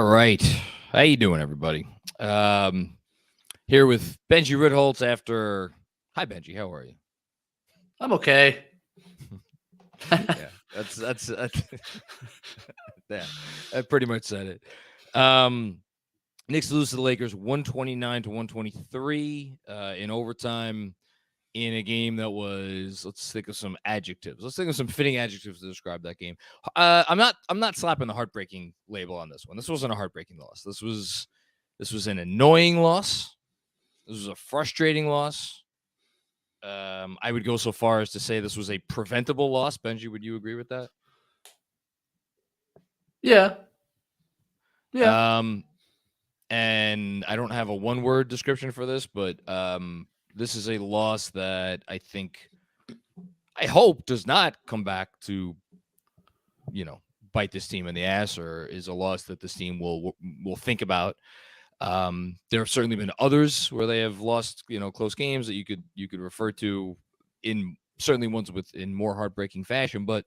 All right. How you doing, everybody? Here with Benji Ritholtz after... Hi, Benji. How are you? I'm okay. Yeah, that's yeah, that pretty much said it. Knicks lose to the Lakers 129-123 in overtime in a game that was, let's think of some adjectives. Let's think of some fitting adjectives to describe that game. I'm not slapping the heartbreaking label on this one. This wasn't a heartbreaking loss. This was an annoying loss. This was a frustrating loss. I would go so far as to say this was a preventable loss. Benji, would you agree with that? Yeah. And I don't have a one-word description for this, but this is a loss that I hope does not come back to, bite this team in the ass, or is a loss that this team will think about. There have certainly been others where they have lost, close games that you could refer to, in certainly ones in more heartbreaking fashion. But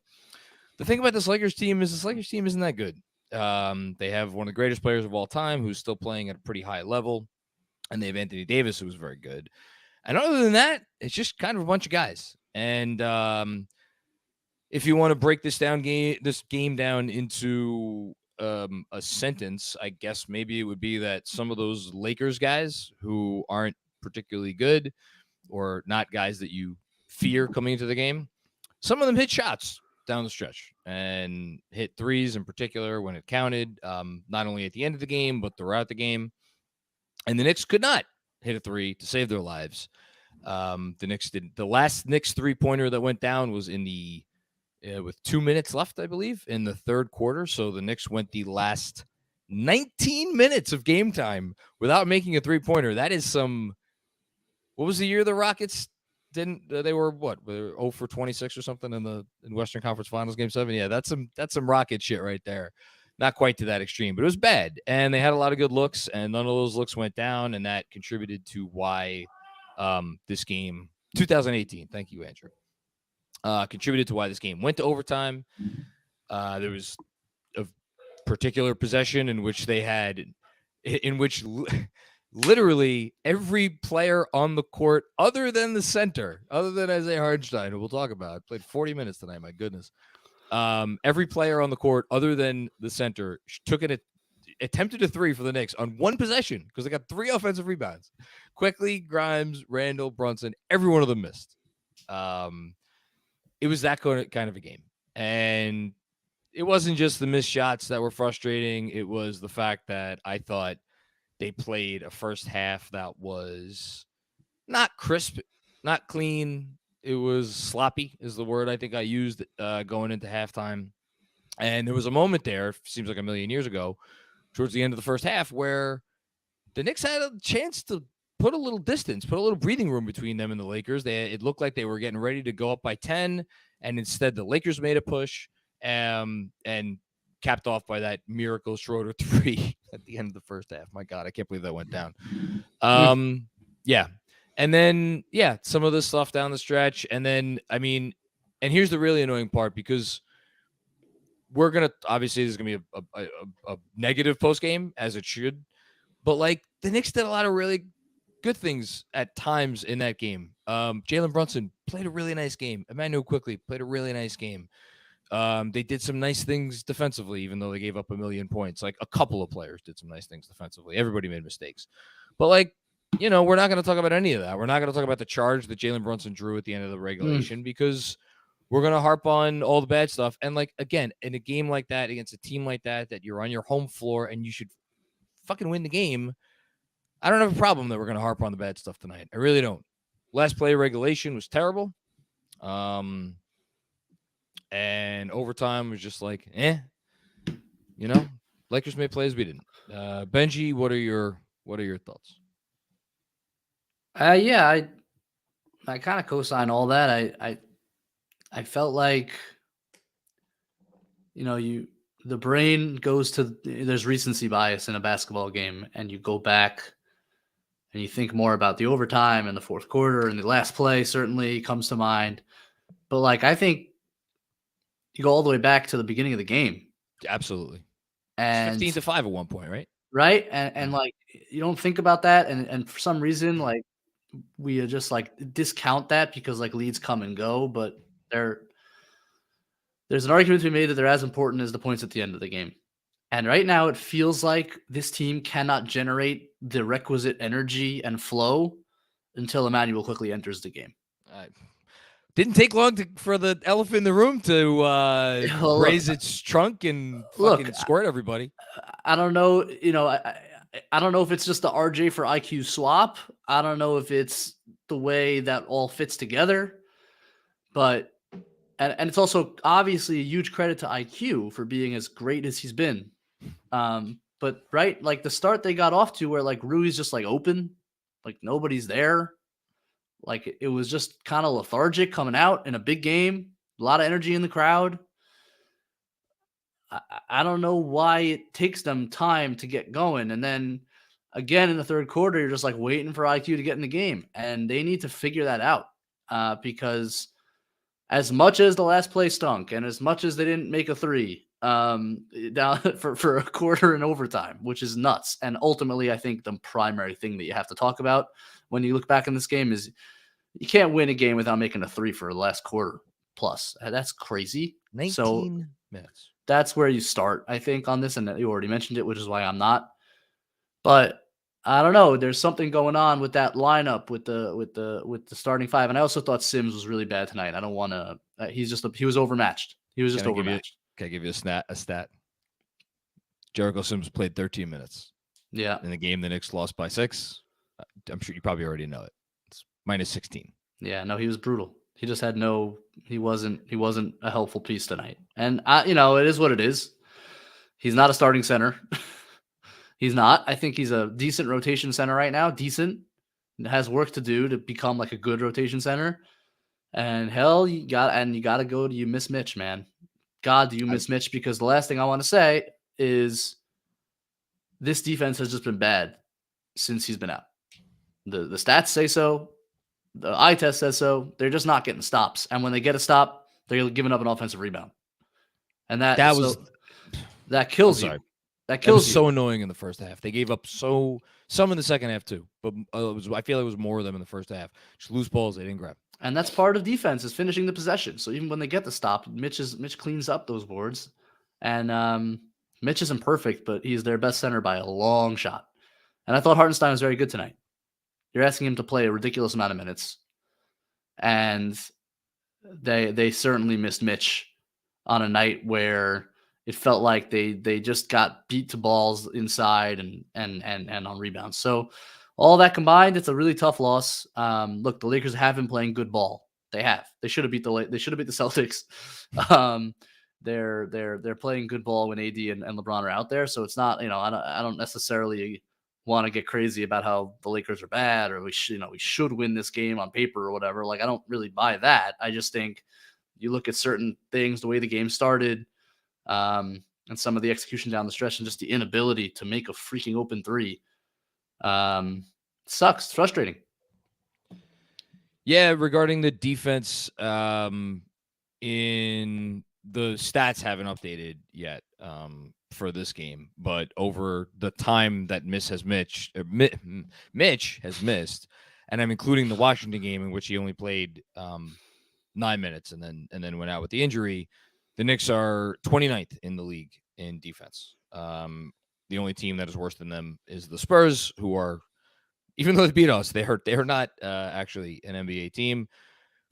the thing about this Lakers team is this Lakers team isn't that good. They have one of the greatest players of all time who's still playing at a pretty high level, and they have Anthony Davis, who was very good. And other than that, it's just kind of a bunch of guys. And if you want to break this game down into a sentence, I guess maybe it would be that some of those Lakers guys who aren't particularly good, or not guys that you fear coming into the game, some of them hit shots down the stretch and hit threes in particular when it counted, not only at the end of the game, but throughout the game. And the Knicks could not hit a three to save their lives. The Knicks didn't. The last Knicks three-pointer that went down was in with 2 minutes left, I believe, in the third quarter. So the Knicks went the last 19 minutes of game time without making a three-pointer. That is some... What was the year the Rockets didn't? They were what? They were 0 for 26 or something in Western Conference Finals Game 7. Yeah, that's some Rocket shit right there. Not quite to that extreme, but it was bad. And they had a lot of good looks, and none of those looks went down, and that contributed to why this game, 2018, thank you, Andrew, contributed to why this game went to overtime. There was a particular possession in which literally every player on the court, other than the center, other than Isaiah Hartenstein, who we'll talk about, played 40 minutes tonight, my goodness. Every player on the court, other than the center, attempted a three for the Knicks on one possession, because they got 3 offensive rebounds. Quickly, Grimes, Randle, Brunson, every one of them missed. It was that kind of a game. And it wasn't just the missed shots that were frustrating. It was the fact that I thought they played a first half that was not crisp, not clean. It was sloppy is the word I think I used going into halftime. And there was a moment there, seems like a million years ago, towards the end of the first half, where the Knicks had a chance to put a little distance, put a little breathing room between them and the Lakers. It looked like they were getting ready to go up by 10, and instead the Lakers made a push and capped off by that miracle Schroeder three at the end of the first half. My God, I can't believe that went down. Yeah. And then, some of this stuff down the stretch. And then, and here's the really annoying part, because we're going to, obviously, there's going to be a negative post game, as it should. But, the Knicks did a lot of really good things at times in that game. Jalen Brunson played a really nice game. Emmanuel Quickly played a really nice game. They did some nice things defensively, even though they gave up 1 million points. A couple of players did some nice things defensively. Everybody made mistakes. But, we're not going to talk about any of that. We're not going to talk about the charge that Jalen Brunson drew at the end of the regulation, because we're going to harp on all the bad stuff. And, again, in a game like that, against a team like that you're on your home floor and you should fucking win the game, I don't have a problem that we're going to harp on the bad stuff tonight. I really don't. Last play of regulation was terrible. And overtime was just Lakers made plays, we didn't. Benji, what are your thoughts? I kind of co-sign all that. I felt like, the brain goes to, there's recency bias in a basketball game, and you go back and you think more about the overtime and the fourth quarter, and the last play certainly comes to mind. But I think you go all the way back to the beginning of the game. Absolutely. And 15-5 at one point, right? right. And like, you don't think about that. And for some reason, like, we just like discount that because like leads come and go, but there's an argument to be made that they're as important as the points at the end of the game. And right now, it feels like this team cannot generate the requisite energy and flow until Emmanuel quickly enters the game. Didn't take long for the elephant in the room to Well, look, raise its trunk and fucking squirt everybody. I don't know. You know, I don't know if it's just the RJ for IQ swap. I don't know if it's the way that all fits together. But and it's also obviously a huge credit to IQ for being as great as he's been. But right, like the start they got off to where like Rui's just like open, like nobody's there. Like it was just kind of lethargic coming out in a big game, a lot of energy in the crowd. I don't know why it takes them time to get going. And then again in the third quarter, you're just like waiting for IQ to get in the game. And they need to figure that out because as much as the last play stunk and as much as they didn't make a three down for a quarter in overtime, which is nuts. And ultimately, I think the primary thing that you have to talk about when you look back in this game is you can't win a game without making a three for the last quarter plus. That's crazy. 19 minutes. That's where you start, I think, on this. And you already mentioned it, which is why I'm not. But I don't know. There's something going on with that lineup with the starting five. And I also thought Sims was really bad tonight. I don't want to. He was overmatched. He was just overmatched. Can I give you a stat? Jericho Sims played 13 minutes. Yeah. In the game, the Knicks lost by 6. I'm sure you probably already know it. It's minus 16. Yeah. No, he was brutal. He just had he wasn't a helpful piece tonight. And it is what it is. He's not a starting center. He's not. I think he's a decent rotation center right now. Decent. Has work to do to become like a good rotation center. And hell, you gotta go. Do you miss Mitch, man? God, do you miss Mitch? Because the last thing I want to say is this defense has just been bad since he's been out. The stats say so. The eye test says so. They're just not getting stops. And when they get a stop, they're giving up an offensive rebound. And that kills you. That kills you. So annoying in the first half. They gave up some in the second half too, but I feel it was more of them in the first half. Just loose balls they didn't grab. And that's part of defense is finishing the possession. So even when they get the stop, Mitch cleans up those boards. And Mitch isn't perfect, but he's their best center by a long shot. And I thought Hartenstein was very good tonight. You're asking him to play a ridiculous amount of minutes. And they certainly missed Mitch on a night where it felt like they just got beat to balls inside and on rebounds. So all that combined, it's a really tough loss. Look, the Lakers have been playing good ball. They have. They should have beat the Celtics. They're playing good ball when AD and LeBron are out there. So it's not, I don't necessarily want to get crazy about how the Lakers are bad or we should win this game on paper or whatever. Like, I don't really buy that. I just think you look at certain things, the way the game started, and some of the execution down the stretch and just the inability to make a freaking open three. Sucks. It's frustrating. Yeah, regarding the defense, in the stats haven't updated yet for this game, but over the time that Mitch has missed, and I'm including the Washington game in which he only played 9 minutes and then went out with the injury. The Knicks are 29th in the league in defense. The only team that is worse than them is the Spurs, who are, even though they beat us, they are not actually an NBA team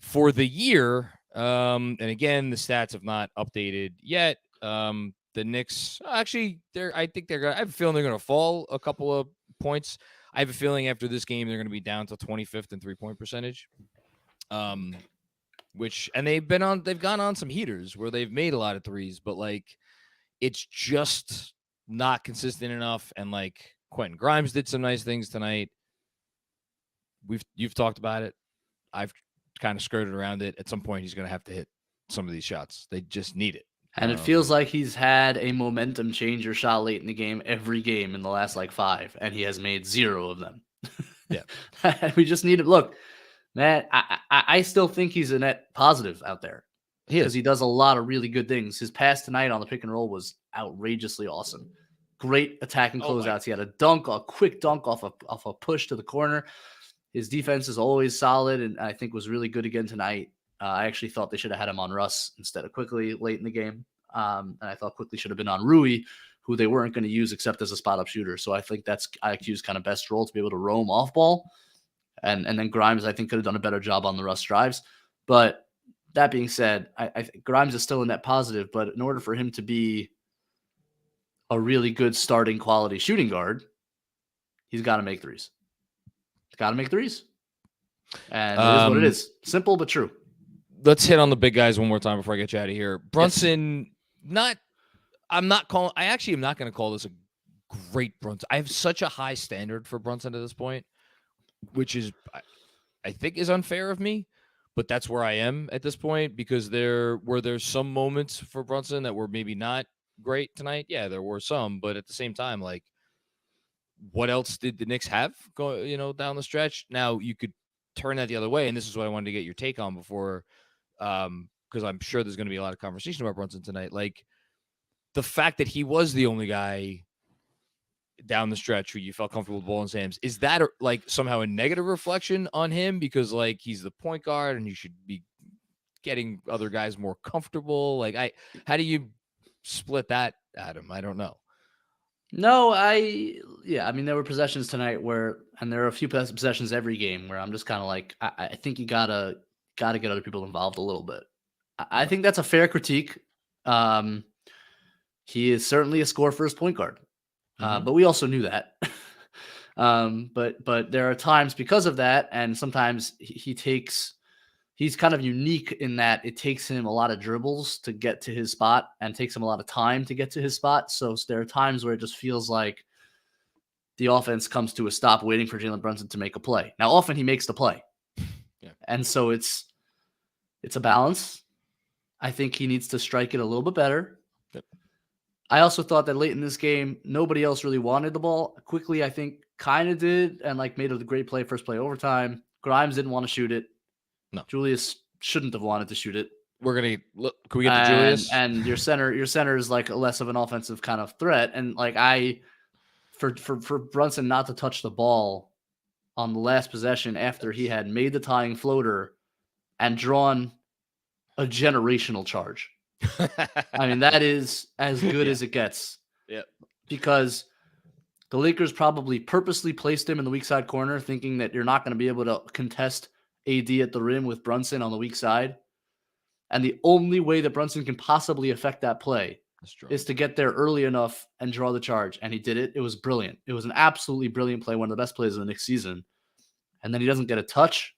for the year. And again, the stats have not updated yet. The Knicks, actually, I have a feeling they're going to fall a couple of points. I have a feeling after this game, they're going to be down to 25th in 3-point percentage. And they've gone on some heaters where they've made a lot of threes, but like, it's just not consistent enough. And like Quentin Grimes did some nice things tonight. You've talked about it. I've kind of skirted around it. At some point, he's going to have to hit some of these shots. They just need it. And it feels like he's had a momentum changer shot late in the game every game in the last like 5, and he has made 0 of them. Yeah. We just need it. Look, man, I still think he's a net positive out there. Because he does a lot of really good things. His pass tonight on the pick and roll was outrageously awesome. great attacking closeouts. He had a quick dunk off a push to the corner. His defense is always solid, and I think was really good again tonight. I actually thought they should have had him on Russ instead of Quickly late in the game. And I thought Quickly should have been on Rui, who they weren't going to use except as a spot-up shooter. So I think that's IQ's kind of best role, to be able to roam off ball. And then Grimes, I think, could have done a better job on the Russ drives. But that being said, I think Grimes is still a net positive, but in order for him to be a really good starting quality shooting guard, he's got to make threes. He's got to make threes. And it is what it is. Simple but true. Let's hit on the big guys one more time before I get you out of here. Brunson, I am not going to call this a great Brunson. I have such a high standard for Brunson at this point, which is, I think, is unfair of me, but that's where I am at this point, because there's some moments for Brunson that were maybe not great tonight. Yeah, there were some, but at the same time, like, what else did the Knicks have down the stretch? Now you could turn that the other way, and this is what I wanted to get your take on before, because I'm sure there's going to be a lot of conversation about Brunson tonight. Like, the fact that he was the only guy down the stretch who you felt comfortable with the ball in his hands, is that like somehow a negative reflection on him because like he's the point guard and you should be getting other guys more comfortable? Like, how do you split that, Adam? I don't know. No, I mean, there were possessions tonight and there are a few possessions every game where I'm just kind of like, I think you gotta get other people involved a little bit. I think that's a fair critique. He is certainly a score first point guard, but we also knew that. But there are times because of that, and sometimes he's kind of unique in that it takes him a lot of dribbles to get to his spot and takes him a lot of time to get to his spot. So there are times where it just feels like the offense comes to a stop waiting for Jalen Brunson to make a play. Now, often he makes the play. Yeah. And so it's a balance. I think he needs to strike it a little bit better. Yep. I also thought that late in this game, nobody else really wanted the ball. Quickly, I think, kind of did, and like made a great play, first play overtime. Grimes didn't want to shoot it. No, Julius shouldn't have wanted to shoot it. Can we get to Julius? And your center is like less of an offensive kind of threat. And like for Brunson not to touch the ball on the last possession after he had made the tying floater and drawn a generational charge. I mean, that is as good as it gets. Yeah. Because the Lakers probably purposely placed him in the weak side corner, thinking that you're not going to be able to contest AD at the rim with Brunson on the weak side. And the only way that Brunson can possibly affect that play is to get there early enough and draw the charge. And he did it. It was brilliant. It was an absolutely brilliant play, one of the best plays of the next season. And then he doesn't get a touch.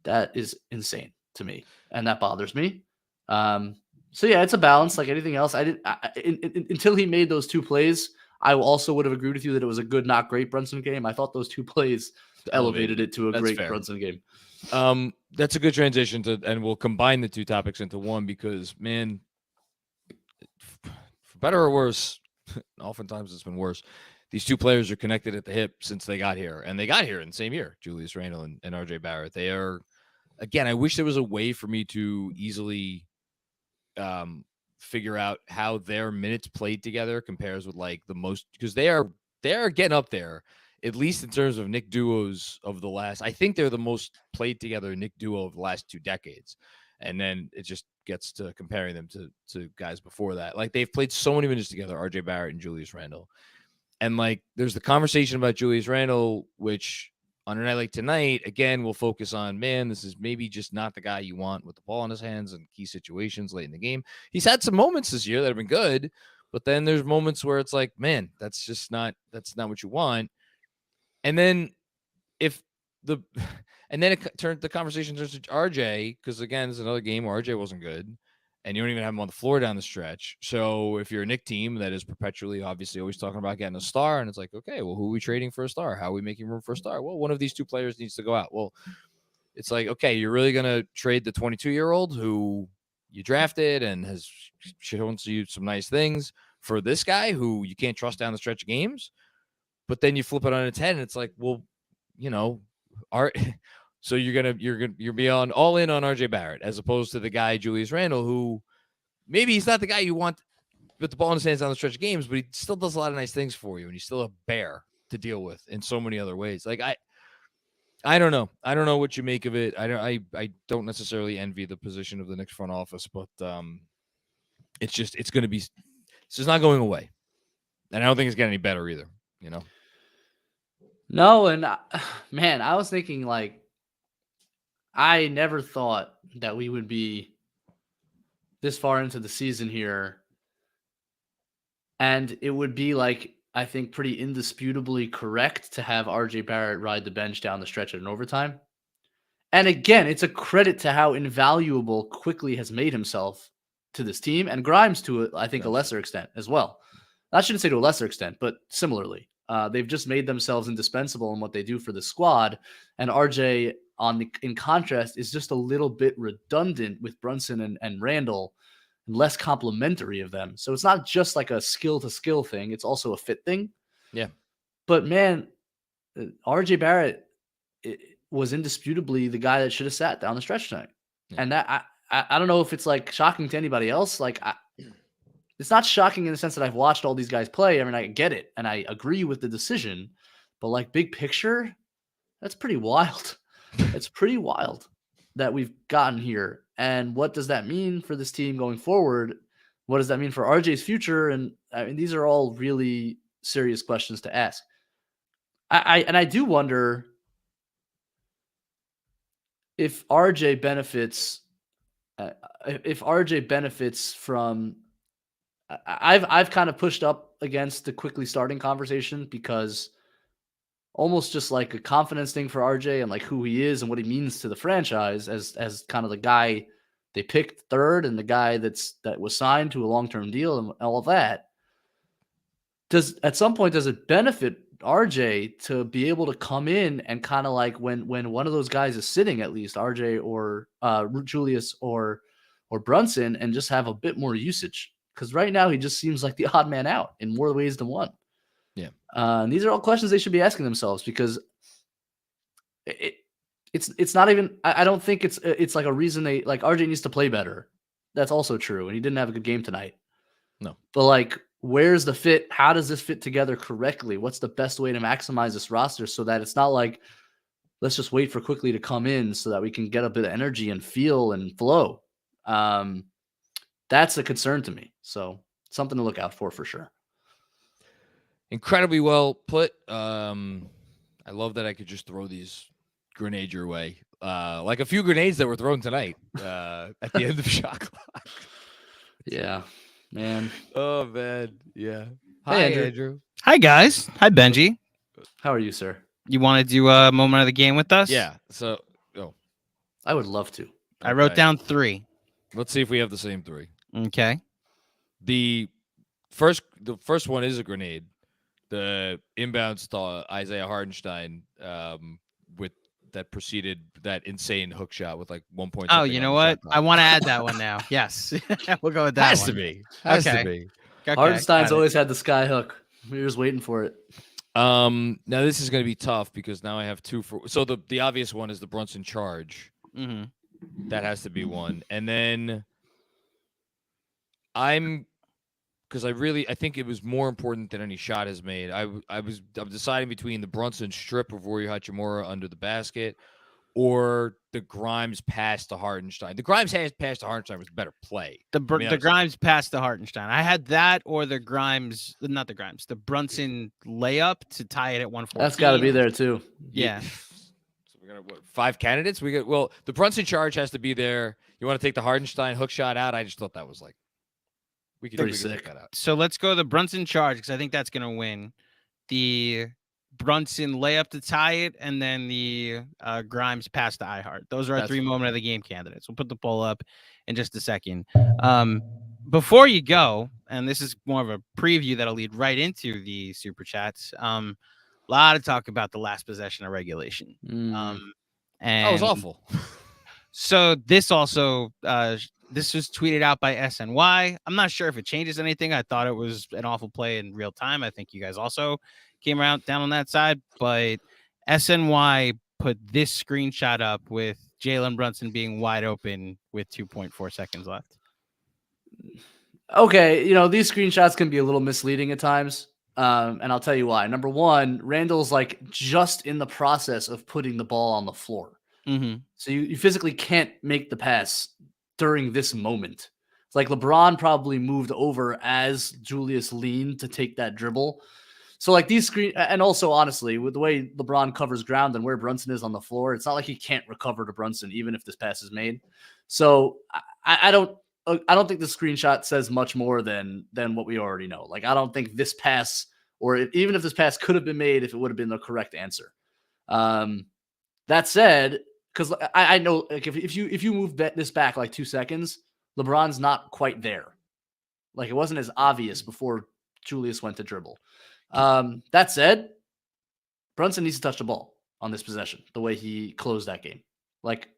That is insane to me. And that bothers me. So yeah, it's a balance like anything else. Until he made those two plays, I also would have agreed with you that it was a good, not great Brunson game. I thought those two plays elevated it to a great Brunson game. That's a good transition and we'll combine the two topics into one because, man, for better or worse, oftentimes it's been worse. These two players are connected at the hip since they got here, and they got here in the same year, Julius Randle and RJ Barrett. They are, again, I wish there was a way for me to easily figure out how their minutes played together compares with like the most, because they are getting up there, at least in terms of Knick duos of the last. I think they're the most played together Knick duo of the last 2 decades. And then it just gets to comparing them to guys before that. Like, they've played so many minutes together, RJ Barrett and Julius Randle. And like, there's the conversation about Julius Randle, which on a night like tonight, again, we'll focus on, man, this is maybe just not the guy you want with the ball in his hands in key situations late in the game. He's had some moments this year that have been good, but then there's moments where it's like, man, that's not what you want. And then the conversation turns to RJ, because again, it's another game where RJ wasn't good, and you don't even have him on the floor down the stretch. So if you're a Knick team that is perpetually, obviously, always talking about getting a star, and it's like, okay, well, who are we trading for a star? How are we making room for a star? Well, one of these two players needs to go out. Well, it's like, okay, you're really going to trade the 22-year-old who you drafted and has shown you some nice things for this guy who you can't trust down the stretch of games? But then you flip it on its head, and it's like, well, so you're beyond all in on RJ Barrett as opposed to the guy Julius Randle, who maybe he's not the guy you want put the ball in his hands down the stretch of games, but he still does a lot of nice things for you, and he's still a bear to deal with in so many other ways. Like I don't know. I don't know what you make of it. I don't necessarily envy the position of the Knicks front office, but it's going to be. It's just not going away, and I don't think it's getting any better either. You know. No, and man, I was thinking like I never thought that we would be this far into the season here, and it would be like I think pretty indisputably correct to have RJ Barrett ride the bench down the stretch at an overtime. And again, it's a credit to how invaluable Quickly has made himself to this team, and Grimes to, I think, a lesser extent as well. I shouldn't say to a lesser extent, but similarly. They've just made themselves indispensable in what they do for the squad. And RJ, in contrast, is just a little bit redundant with Brunson and Randle, and less complimentary of them. So it's not just like a skill-to-skill thing. It's also a fit thing. Yeah. But, man, RJ Barrett was indisputably the guy that should have sat down the stretch tonight. Yeah. And that I don't know if it's like shocking to anybody else. Like it's not shocking in the sense that I've watched all these guys play. I mean, I get it and I agree with the decision, but like big picture, that's pretty wild. It's pretty wild that we've gotten here. And what does that mean for this team going forward? What does that mean for RJ's future? And I mean, these are all really serious questions to ask. I do wonder if RJ benefits from. I've kind of pushed up against the Quickly starting conversation because almost just like a confidence thing for RJ and like who he is and what he means to the franchise as kind of the guy they picked third and the guy that was signed to a long-term deal and all of that. At some point does it benefit RJ to be able to come in and kind of like when one of those guys is sitting, at least RJ or Julius or Brunson, and just have a bit more usage? Because right now he just seems like the odd man out in more ways than one. Yeah. And these are all questions they should be asking themselves because it's not even. I don't think it's like a reason they like RJ needs to play better. That's also true, and he didn't have a good game tonight. No. But like, where's the fit? How does this fit together correctly? What's the best way to maximize this roster so that it's not like let's just wait for Quickly to come in so that we can get a bit of energy and feel and flow. That's a concern to me. So something to look out for sure. Incredibly well put. I love that I could just throw these grenades your way. Like a few grenades that were thrown tonight at the end of shot clock. Yeah, man. Oh, man. Yeah. Hi, Andrew. Hi, guys. Hi, Benji. How are you, sir? You want to do a moment of the game with us? Yeah. So, I would love to. I wrote down 3. Let's see if we have the same 3. Okay. The first one is a grenade. The inbounds to Isaiah Hardenstein with that preceded that insane hook shot with like 1 point. Oh, you know what? I want to add that one now. Yes. We'll go with that. Has to be. Has to be. Okay, Hardenstein's always had the sky hook. We were just waiting for it. Now this is going to be tough because now I have 2 for. So the obvious one is the Brunson charge. Mm-hmm. That has to be one, and then because I think it was more important than any shot has made. I'm deciding between the Brunson strip of Rui Hachimura under the basket or the Grimes pass to Hartenstein. The Grimes pass to Hartenstein was a better play. The Grimes pass to Hartenstein. I had that or the Brunson layup to tie it at 114. That's got to be there too. Yeah. So we're gonna 5 candidates. The Brunson charge has to be there. You want to take the Hartenstein hook shot out? I just thought that was like we could take that out. So let's go the Brunson charge because I think that's gonna win. The Brunson layup to tie it, and then the Grimes pass to iHeart. Those are our 3 moment of the game candidates. We'll put the poll up in just a second. Before you go, and this is more of a preview that'll lead right into the super chats. A lot of talk about the last possession of regulation. And that was awful. So this also this was tweeted out by SNY. I'm not sure if it changes anything. I thought it was an awful play in real time. I think you guys also came around down on that side, but SNY put this screenshot up with Jalen Brunson being wide open with 2.4 seconds left. Okay, these screenshots can be a little misleading at times. And I'll tell you why. Number one, Randle's like just in the process of putting the ball on the floor. Mm-hmm. So you physically can't make the pass during this moment. It's like LeBron probably moved over as Julius leaned to take that dribble. So like these and also honestly, with the way LeBron covers ground and where Brunson is on the floor, it's not like he can't recover to Brunson even if this pass is made. So I don't think the screenshot says much more than what we already know. Like I don't think this pass, or even if this pass could have been made, if it would have been the correct answer. That said, because I know like if you move this back like 2 seconds, LeBron's not quite there. Like it wasn't as obvious before Julius went to dribble. That said, Brunson needs to touch the ball on this possession, the way he closed that game. Like,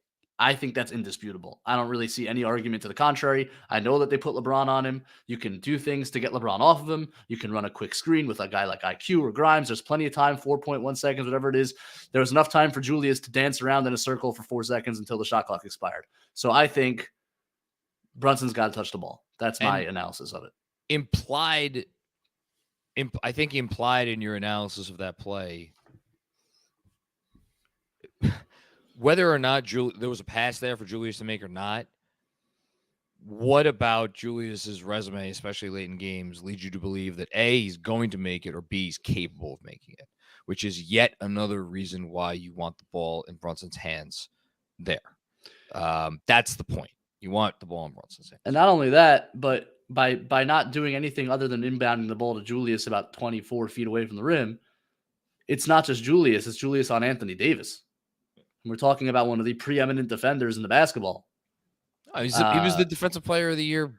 I think that's indisputable. I don't really see any argument to the contrary. I know that they put LeBron on him. You can do things to get LeBron off of him. You can run a quick screen with a guy like IQ or Grimes. There's plenty of time, 4.1 seconds, whatever it is. There was enough time for Julius to dance around in a circle for 4 seconds until the shot clock expired. So I think Brunson's got to touch the ball. That's my analysis of it. I think implied in your analysis of that play, whether or not there was a pass there for Julius to make or not, what about Julius's resume, especially late in games, leads you to believe that A, he's going to make it, or B, he's capable of making it, which is yet another reason why you want the ball in Brunson's hands there. That's the point. You want the ball in Brunson's hands. And not only that, but by not doing anything other than inbounding the ball to Julius about 24 feet away from the rim, it's not just Julius, it's Julius on Anthony Davis. And we're talking about one of the preeminent defenders in the basketball. He was the defensive player of the year,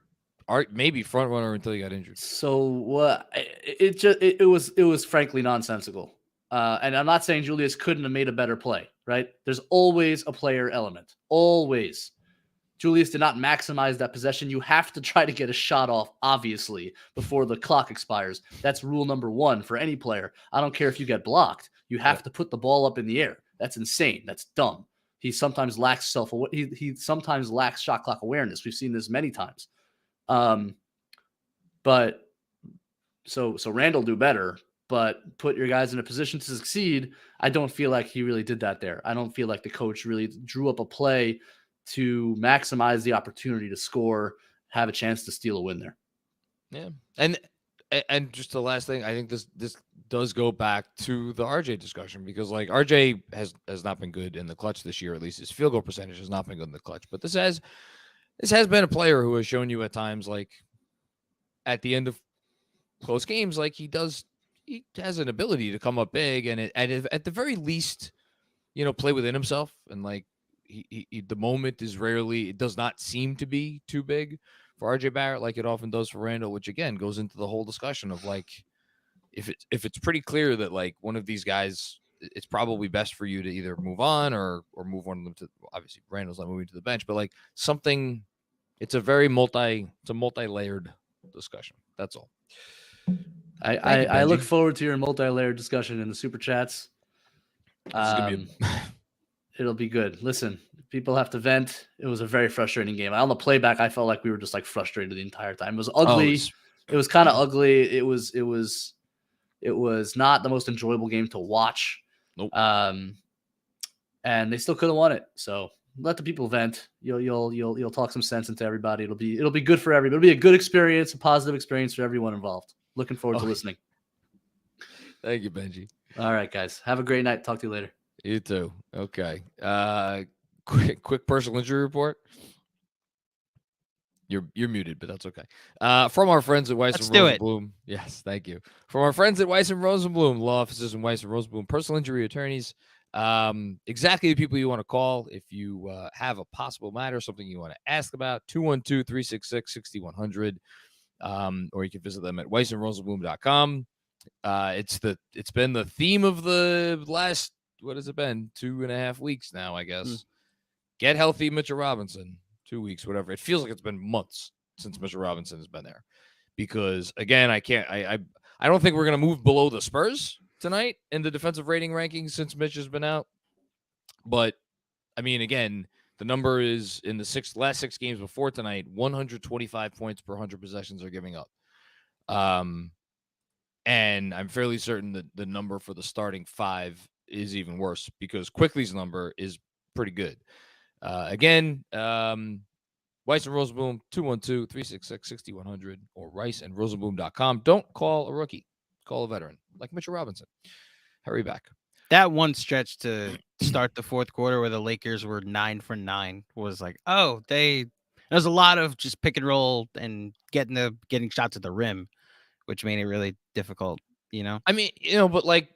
maybe front runner until he got injured. So it was frankly nonsensical. And I'm not saying Julius couldn't have made a better play, right? There's always a player element, always. Julius did not maximize that possession. You have to try to get a shot off, obviously, before the clock expires. That's rule number 1 for any player. I don't care if you get blocked. You have to put the ball up in the air. That's insane. That's dumb. He sometimes lacks he sometimes lacks shot clock awareness. We've seen this many times. But so Randle do better, but put your guys in a position to succeed. I don't feel like he really did that there. I don't feel like the coach really drew up a play to maximize the opportunity to score, have a chance to steal a win there. Yeah. And just the last thing, I think this does go back to the RJ discussion, because like RJ has not been good in the clutch this year. At least his field goal percentage has not been good in the clutch, but this has been a player who has shown you at times, like at the end of close games, like he has an ability to come up big and at the very least, play within himself. And like he the moment is rarely, it does not seem to be too big for RJ Barrett like it often does for Randle, which again goes into the whole discussion of like, if it's pretty clear that like one of these guys, it's probably best for you to either move on or move one of them to, obviously Randle's not moving to the bench, but like something, it's a multi-layered discussion. That's all. I look forward to your multi-layered discussion in the super chats. It'll be good. Listen, people have to vent. It was a very frustrating game. On the playback, I felt like we were just like frustrated the entire time. It was ugly. It was kind of ugly. It was not the most enjoyable game to watch. Nope. And they still could have won it. So let the people vent. You'll talk some sense into everybody. It'll be good for everybody. It'll be a good experience, a positive experience for everyone involved. Looking forward to listening. Thank you, Benji. All right, guys. Have a great night. Talk to you later. You too. Okay. Quick personal injury report. You're muted, but that's okay. From our friends at Weiss and Rosenblum. Yes, thank you. From our friends at Weiss and Rosenblum, law offices in Weiss and Rosenblum, personal injury attorneys. Exactly the people you want to call if you have a possible matter, something you want to ask about. 212-366-6100. Or you can visit them at weissandrosenblum.com. It's been the theme of the last, what has it been? 2.5 weeks now, I guess. Get healthy, Mitchell Robinson. 2 weeks, whatever. It feels like it's been months since Mitchell Robinson has been there, because again, I don't think we're going to move below the Spurs tonight in the defensive rating rankings since Mitch has been out. But I mean, again, The number is in the last 6 games before tonight, 125 points per 100 possessions are giving up. And I'm fairly certain that the number for the starting 5 is even worse because Quickly's number is pretty good. Again, Weiss and Rosenboom, 212-366-6100 or riceandrosenboom.com. Don't call a rookie. Call a veteran like Mitchell Robinson. Hurry back. That one stretch to start the fourth quarter where the Lakers were 9 for 9 was like, there's a lot of just pick and roll and getting shots at the rim, which made it really difficult, you know? I mean, but like,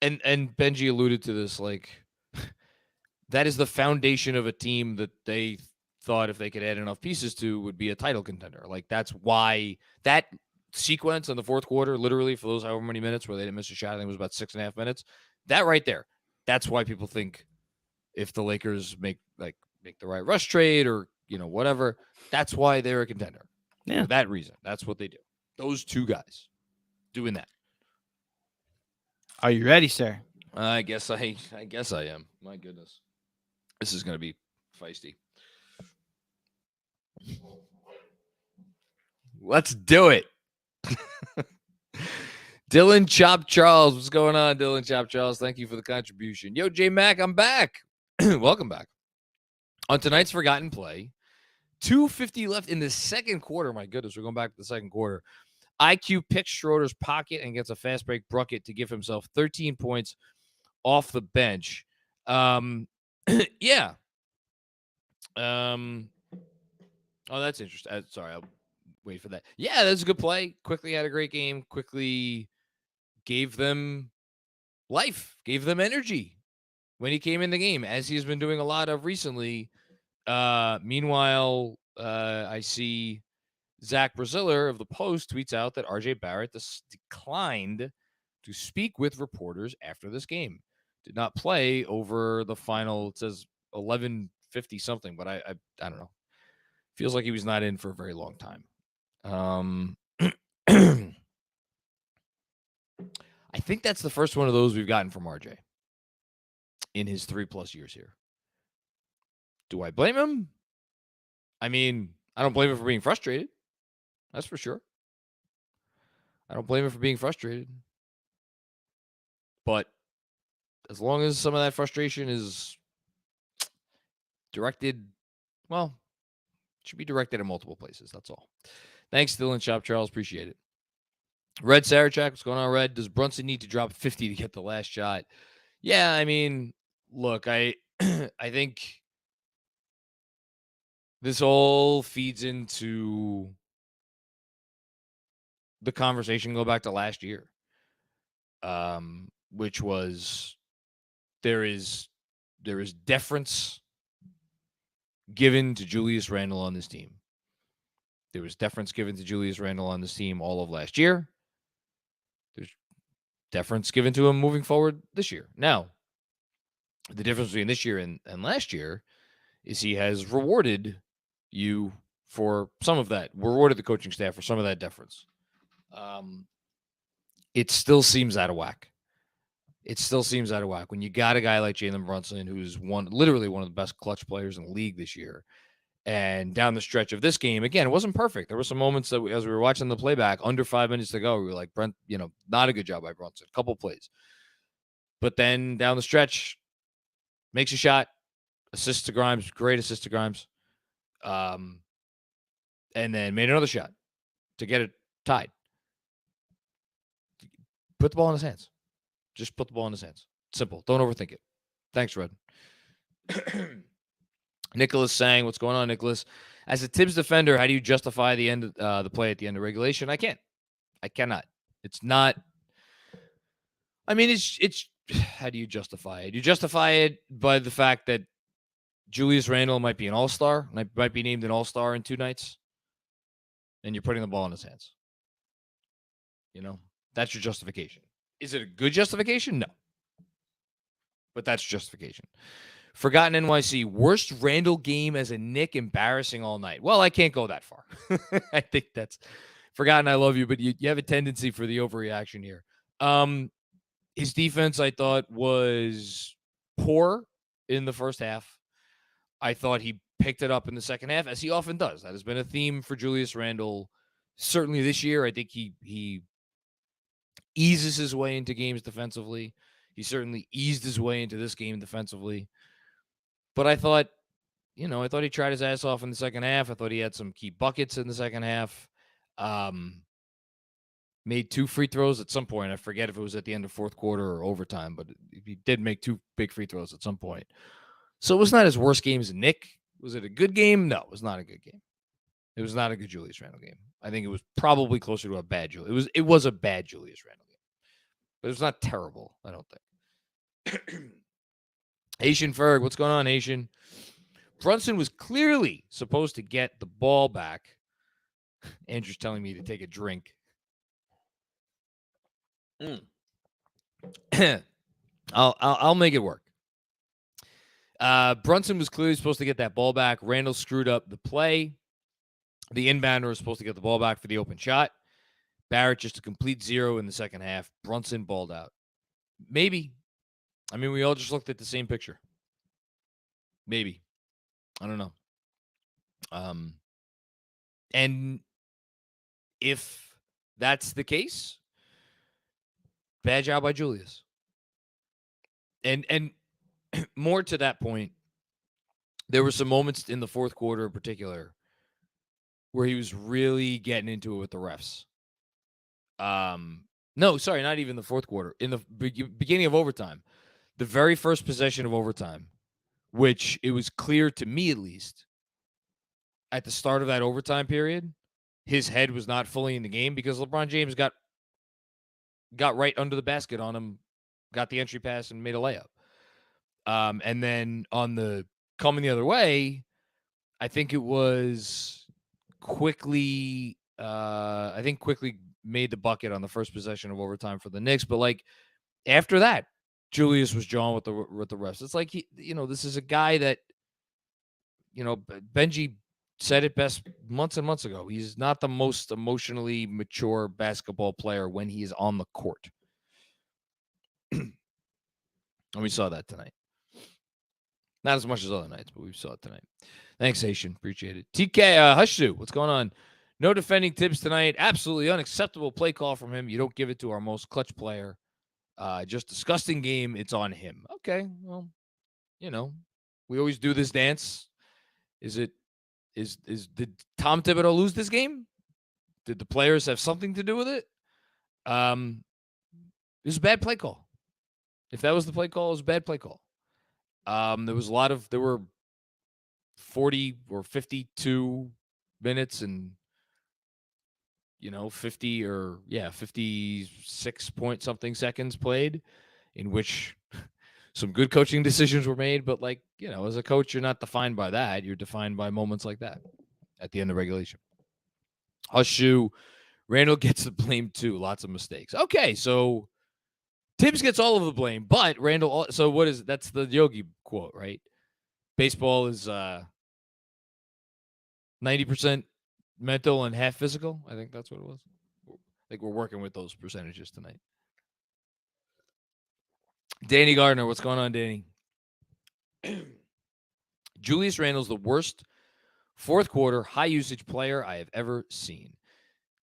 and Benji alluded to this, like, that is the foundation of a team that they thought if they could add enough pieces to would be a title contender. Like, that's why that sequence in the fourth quarter, literally for those however many minutes where they didn't miss a shot, I think it was about 6.5 minutes. That right there, that's why people think if the Lakers make the right rush trade or whatever, that's why they're a contender. Yeah, for that reason, that's what they do. Those two guys doing that. Are you ready, sir? I guess I am. My goodness, this is gonna be feisty. Let's do it. Dylan Chop Charles, what's going on, Dylan Chop Charles? Thank you for the contribution. Yo, J Mac, I'm back. Welcome back. On tonight's Forgotten Play, 2:50 left in the second quarter. My goodness, we're going back to the second quarter. IQ picks Schroeder's pocket and gets a fast break bucket to give himself 13 points off the bench. Yeah. Oh, that's interesting. Sorry, I'll wait for that. Yeah, that's a good play. Quickly had a great game. Quickly gave them life, gave them energy when he came in the game, as he has been doing a lot of recently. Meanwhile, I see Zach Braziller of the Post tweets out that RJ Barrett declined to speak with reporters after this game. Did not play over the final, it says 11:50 something, but I don't know. Feels like he was not in for a very long time. I think that's the first one of those we've gotten from RJ in his 3+ years here. Do I blame him? I mean, I don't blame him for being frustrated. That's for sure. I don't blame him for being frustrated. But as long as some of that frustration is directed, well, it should be directed in multiple places. That's all. Thanks, Dylan Chop Charles. Appreciate it. Red Sarachak, what's going on, Red? Does Brunson need to drop 50 to get the last shot? Yeah, I mean, look, I think this all feeds into the conversation. Go back to last year, which was there is deference given to Julius Randle on this team. There was deference given to Julius Randle on this team all of last year. There's deference given to him moving forward this year. Now, the difference between this year and last year is he has rewarded you for some of that, rewarded the coaching staff for some of that deference. It still seems out of whack. It still seems out of whack when you got a guy like Jalen Brunson, who's literally one of the best clutch players in the league this year. And down the stretch of this game, again, it wasn't perfect. There were some moments that as we were watching the playback, under 5 minutes to go, we were like, Brent, not a good job by Brunson. A couple plays. But then down the stretch, makes a shot, assist to Grimes, great assist to Grimes. And then made another shot to get it tied. Put the ball in his hands. Just put the ball in his hands. Simple. Don't overthink it. Thanks, Red. Nicholas saying, what's going on, Nicholas? As a Tibbs defender, how do you justify the end of the play at the end of regulation? I can't. I cannot. It's not. I mean, it's. How do you justify it? You justify it by the fact that Julius Randle might be an all-star, might be named an all-star in 2 nights, and you're putting the ball in his hands. That's your justification. Is it a good justification? No. But that's justification. Forgotten NYC, worst Randle game as a Knick, embarrassing all night. Well, I can't go that far. I think that's Forgotten. I love you, but you have a tendency for the overreaction here. His defense, I thought, was poor in the first half. I thought he picked it up in the second half, as he often does. That has been a theme for Julius Randle. Certainly this year, I think he eases his way into games defensively. He certainly eased his way into this game defensively. But I thought he tried his ass off in the second half. I thought he had some key buckets in the second half. Made 2 free throws at some point. I forget if it was at the end of fourth quarter or overtime, but he did make 2 big free throws at some point. So it was not his worst game as a Knick. Was it a good game? No, it was not a good game. It was not a good Julius Randle game. I think it was probably closer to a bad Julius. It was a bad Julius Randle game. But it was not terrible, I don't think. Haitian Ferg, what's going on, Haitian? Brunson was clearly supposed to get the ball back. Andrew's telling me to take a drink. I'll make it work. Brunson was clearly supposed to get that ball back. Randle screwed up the play. The inbounder was supposed to get the ball back for the open shot. Barrett just a complete zero in the second half. Brunson balled out. Maybe. I mean, we all just looked at the same picture. Maybe. I don't know. And if that's the case, bad job by Julius. And more to that point, there were some moments in the fourth quarter in particular where he was really getting into it with the refs. No, sorry, not even the fourth quarter. In the beginning of overtime, the very first possession of overtime, which it was clear to me at least at the start of that overtime period, his head was not fully in the game because LeBron James got right under the basket on him, got the entry pass and made a layup. And then on the coming the other way, I think it was quickly made the bucket on the first possession of overtime for the Knicks. But like after that, Julius was drawn with the refs. It's like this is a guy that, Benji said it best months and months ago. He's not the most emotionally mature basketball player when he is on the court. And we saw that tonight. Not as much as other nights, but we saw it tonight. Thanks, Haitian. Appreciate it. TK, Hushu, what's going on? No defending Tibbs tonight. Absolutely unacceptable play call from him. You don't give it to our most clutch player. Just disgusting game. It's on him. Okay, well, we always do this dance. Did Tom Thibodeau lose this game? Did the players have something to do with it? It was a bad play call. If that was the play call, it was a bad play call. There were 40 or 52 minutes and 56 point something seconds played in which some good coaching decisions were made. But as a coach, you're not defined by that. You're defined by moments like that at the end of regulation. Hushu, Randle gets the blame too. Lots of mistakes. Okay, so Tibbs gets all of the blame, but Randle. So what is that's the Yogi quote, right? Baseball is 90% mental and half physical. I think that's what it was. I think we're working with those percentages tonight. Danny Gardner, what's going on, Danny? Julius Randle's the worst fourth quarter high usage player I have ever seen.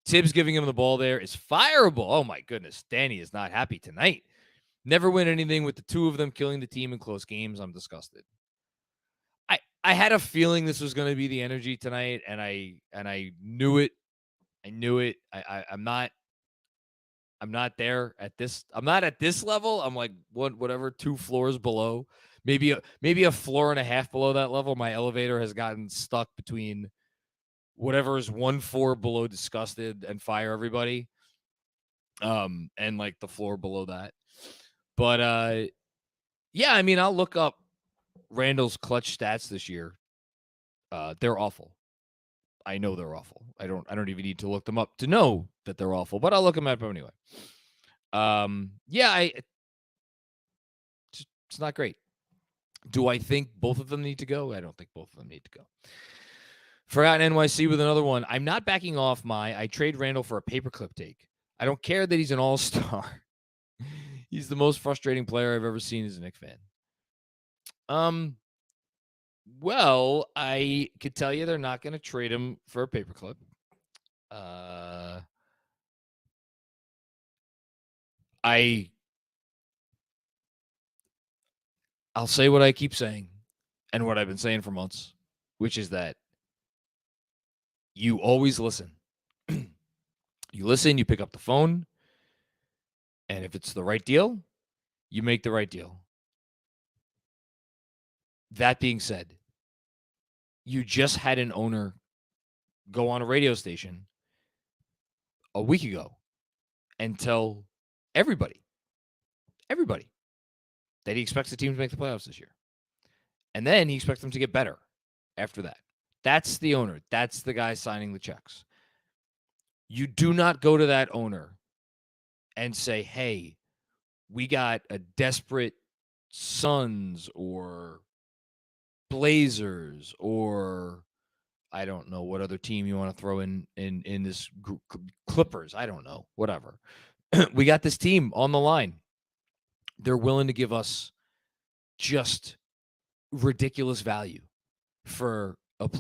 Tibbs giving him the ball there is fireable. Oh my goodness. Danny is not happy tonight. Never win anything with the two of them killing the team in close games. I'm disgusted. I had a feeling this was going to be the energy tonight, and I knew it. I knew it. I'm not there at this. I'm not at this level. I'm like whatever 2 floors below. Maybe a floor and a half below that level. My elevator has gotten stuck between whatever is 1 floor below disgusted and fire everybody. And like the floor below that. But yeah, I mean, I'll look up Randle's clutch stats this year. They're awful. I know they're awful. I don't even need to look them up to know that they're awful, but I'll look them up anyway. Yeah, it's not great. Do I think both of them need to go? I don't think both of them need to go. Forgotten NYC with another one. I'm not backing off I trade Randle for a paperclip take. I don't care that he's an all-star. He's the most frustrating player I've ever seen as a Knicks fan. Well, I could tell you they're not going to trade him for a paperclip. I'll say what I keep saying and what I've been saying for months, which is that you always listen. You listen, you pick up the phone, and if it's the right deal, you make the right deal. That being said, you just had an owner go on a radio station a week ago and tell everybody, that he expects the team to make the playoffs this year. And then he expects them to get better after that. That's the owner. That's the guy signing the checks. You do not go to that owner and say, hey, we got a desperate Suns or Blazers or I don't know what other team you want to throw in this group, Clippers. I don't know, whatever. We got this team on the line. They're willing to give us just ridiculous value for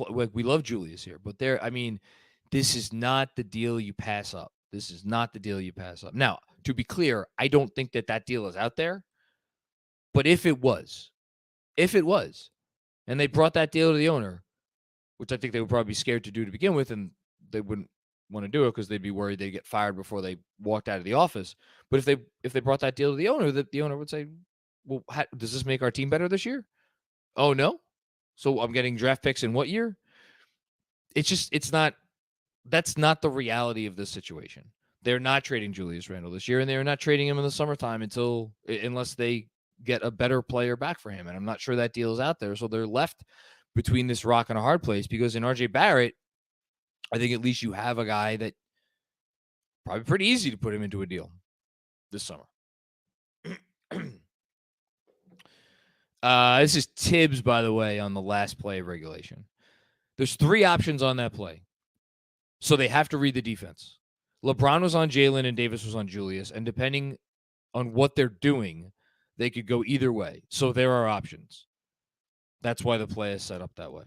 like we love Julius here, but this is not the deal you pass up. This is not the deal you pass up. Now, to be clear, I don't think that deal is out there, but if it was, and they brought that deal to the owner, which I think they would probably be scared to do to begin with, and they wouldn't want to do it because they'd be worried they'd get fired before they walked out of the office. But if they brought that deal to the owner, the owner would say, well, does this make our team better this year? Oh, no? So I'm getting draft picks in what year? That's not the reality of this situation. They're not trading Julius Randle this year, and they're not trading him in the summertime unless they get a better player back for him. And I'm not sure that deal is out there. So they're left between this rock and a hard place because in RJ Barrett, I think at least you have a guy that probably pretty easy to put him into a deal this summer. This is Tibbs, by the way, on the last play of regulation. There's 3 options on that play. So they have to read the defense. LeBron was on Jalen and Davis was on Julius. And depending on what they're doing, they could go either way. So there are options. That's why the play is set up that way.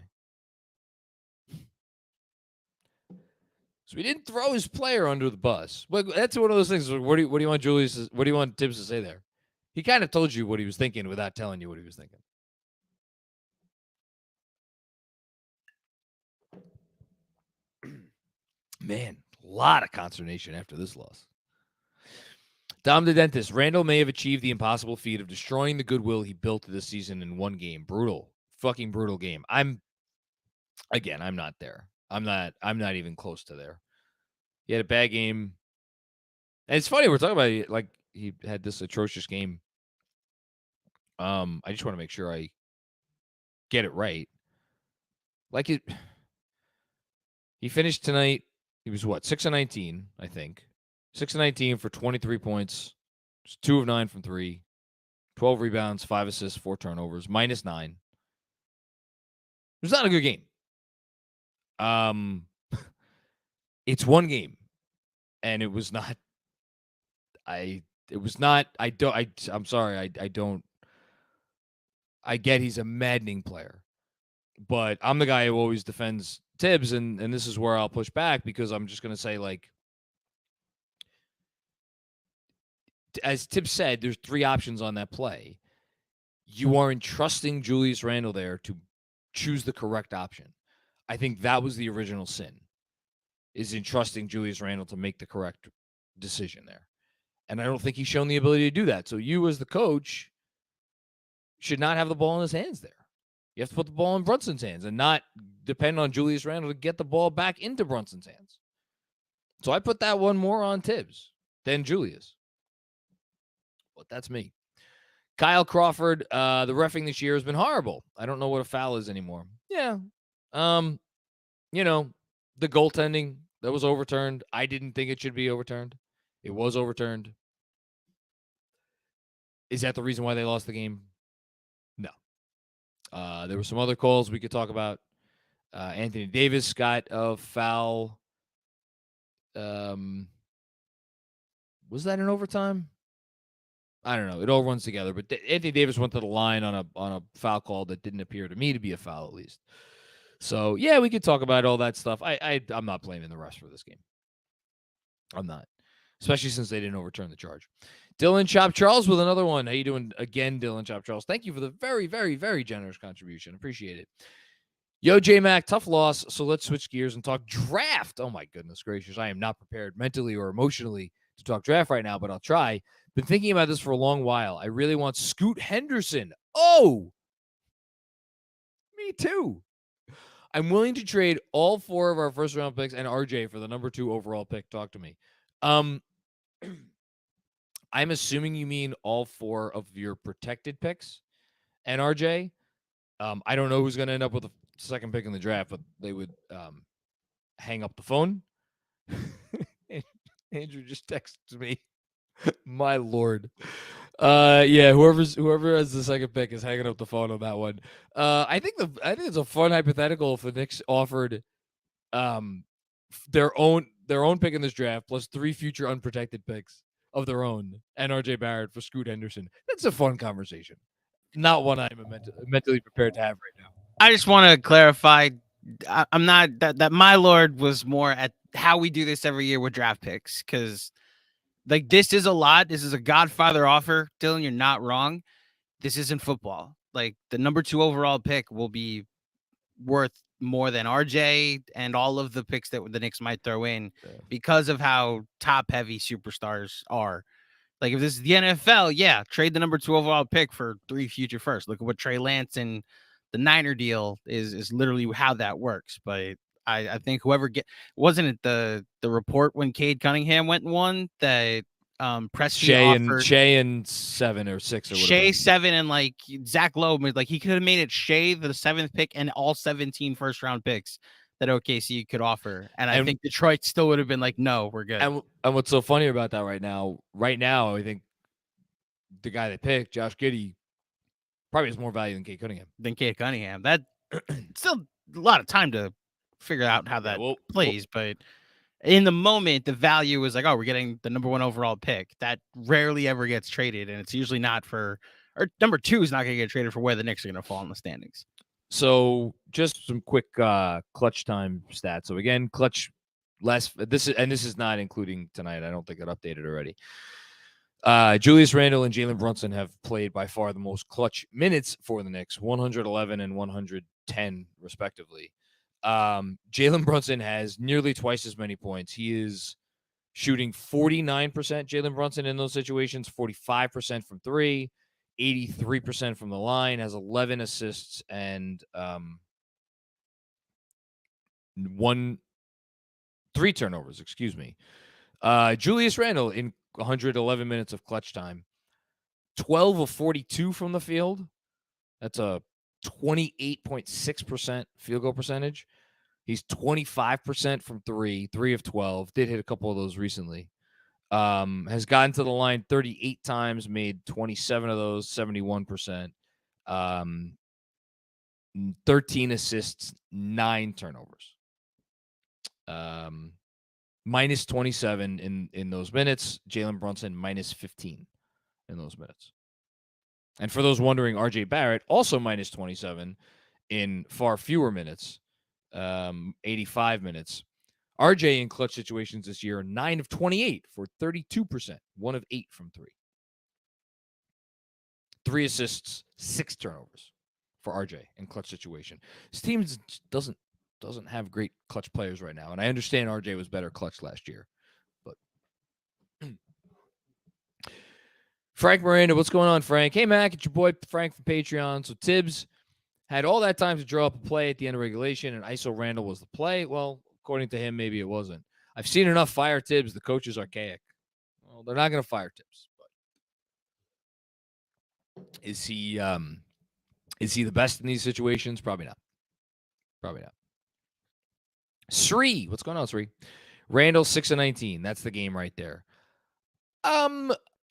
So he didn't throw his player under the bus. But that's one of those things. What do you want what do you want Tibbs to say there? He kind of told you what he was thinking without telling you what he was thinking. Man, a lot of consternation after this loss. Dom the Dentist. Randle may have achieved the impossible feat of destroying the goodwill he built this season in one game. Brutal. Fucking brutal game. I'm not there. I'm not even close to there. He had a bad game. And it's funny, we're talking about it, like he had this atrocious game. I just want to make sure I get it right. He finished tonight. He was 6 of 19, I think. 6 of 19 for 23 points. 2 of 9 from 3. 12 rebounds, 5 assists, 4 turnovers, -9. It was not a good game. It's one game. And it was not I'm sorry. I get he's a maddening player. But I'm the guy who always defends Tibbs, and this is where I'll push back because I'm just going to say, like, as Tibbs said, there's 3 options on that play. You are entrusting Julius Randle there to choose the correct option. I think that was the original sin, is entrusting Julius Randle to make the correct decision there. And I don't think he's shown the ability to do that. So you as the coach should not have the ball in his hands there. You have to put the ball in Brunson's hands and not depend on Julius Randle to get the ball back into Brunson's hands. So I put that one more on Tibbs than Julius. But that's me. Kyle Crawford, the reffing this year has been horrible. I don't know what a foul is anymore. Yeah. The goaltending that was overturned. I didn't think it should be overturned. It was overturned. Is that the reason why they lost the game? No. There were some other calls we could talk about. Anthony Davis got a foul. Was that in overtime? I don't know. It all runs together. But Anthony Davis went to the line on a foul call that didn't appear to me to be a foul, at least. So yeah, we could talk about all that stuff. I'm not blaming the refs for this game. I'm not, especially since they didn't overturn the charge. Dylan Chop Charles with another one. How you doing again, Dylan Chop Charles? Thank you for the very, very, very generous contribution. Appreciate it. Yo, J-Mac, tough loss. So let's switch gears and talk draft. Oh my goodness gracious. I am not prepared mentally or emotionally to talk draft right now, but I'll try. Been thinking about this for a long while. I really want Scoot Henderson. Oh, me too. I'm willing to trade all 4 of our first round picks and RJ for the number 2 overall pick. Talk to me. I'm assuming you mean all 4 of your protected picks and RJ. I don't know who's going to end up with the second pick in the draft, but they would hang up the phone. Andrew just texted me. My Lord. Yeah, whoever has the second pick is hanging up the phone on that one. I think it's a fun hypothetical if the Knicks offered their own pick in this draft plus 3 future unprotected picks of their own and RJ Barrett for Scoot Henderson. That's a fun conversation. Not one I'm mentally prepared to have right now. I just want to clarify. I'm not that my Lord was more at how we do this every year with draft picks, because like this is a lot. This is a Godfather offer. Dylan, you're not wrong. This isn't football. Like the number 2 overall pick will be worth more than RJ and all of the picks that the Knicks might throw in because of how top heavy superstars are. Like if this is the NFL, yeah, trade the number 2 overall pick for 3 future firsts. Look at what Trey Lance and the Niner deal is literally how that works. But I think whoever wasn't it the report when Cade Cunningham went and won that Preston Shea and 7 or 6 or Shea 7 and like Zach Lowe, like he could have made it Shea the 7th pick and all 17 first round picks that OKC could offer. And I think Detroit still would have been like, no, we're good. And what's so funny about that right now, I think the guy they picked, Josh Giddey, probably has more value than Cade Cunningham. That still a lot of time to figure out how that plays. But in the moment, the value is like, oh, we're getting the number 1 overall pick. That rarely ever gets traded. And it's usually not for, or number 2 is not going to get traded for where the Knicks are going to fall in the standings. So just some quick clutch time stats. So again, clutch less. This is not including tonight. I don't think it updated already. Julius Randle and Jalen Brunson have played by far the most clutch minutes for the Knicks, 111 and 110 respectively. Jalen Brunson has nearly twice as many points. He is shooting 49%, Jalen Brunson, in those situations, 45% from 3. 83% from the line, has 11 assists and 3 turnovers, excuse me. Julius Randle in 111 minutes of clutch time, 12 of 42 from the field. That's a 28.6% field goal percentage. He's 25% from 3 of 12. Did hit a couple of those recently. Has gotten to the line 38 times, made 27 of those, 71%. 13 assists, 9 turnovers. Minus 27 in those minutes. Jalen Brunson minus 15 in those minutes. And for those wondering, RJ Barrett also minus 27 in far fewer minutes, 85 minutes. RJ in clutch situations this year, 9 of 28 for 32%, 1 of 8 from 3. 3 assists, 6 turnovers for RJ in clutch situation. This team doesn't have great clutch players right now, and I understand RJ was better clutch last year. But Frank Miranda, what's going on, Frank? Hey, Mac, it's your boy Frank from Patreon. So Tibbs had all that time to draw up a play at the end of regulation, and ISO Randle was the play. Well, according to him, maybe it wasn't. I've seen enough fire Tibbs. The coach is archaic. Well, they're not going to fire Tibbs. But is he the best in these situations? Probably not. Sri, what's going on, Sri? Randle 6 of 19. That's the game right there.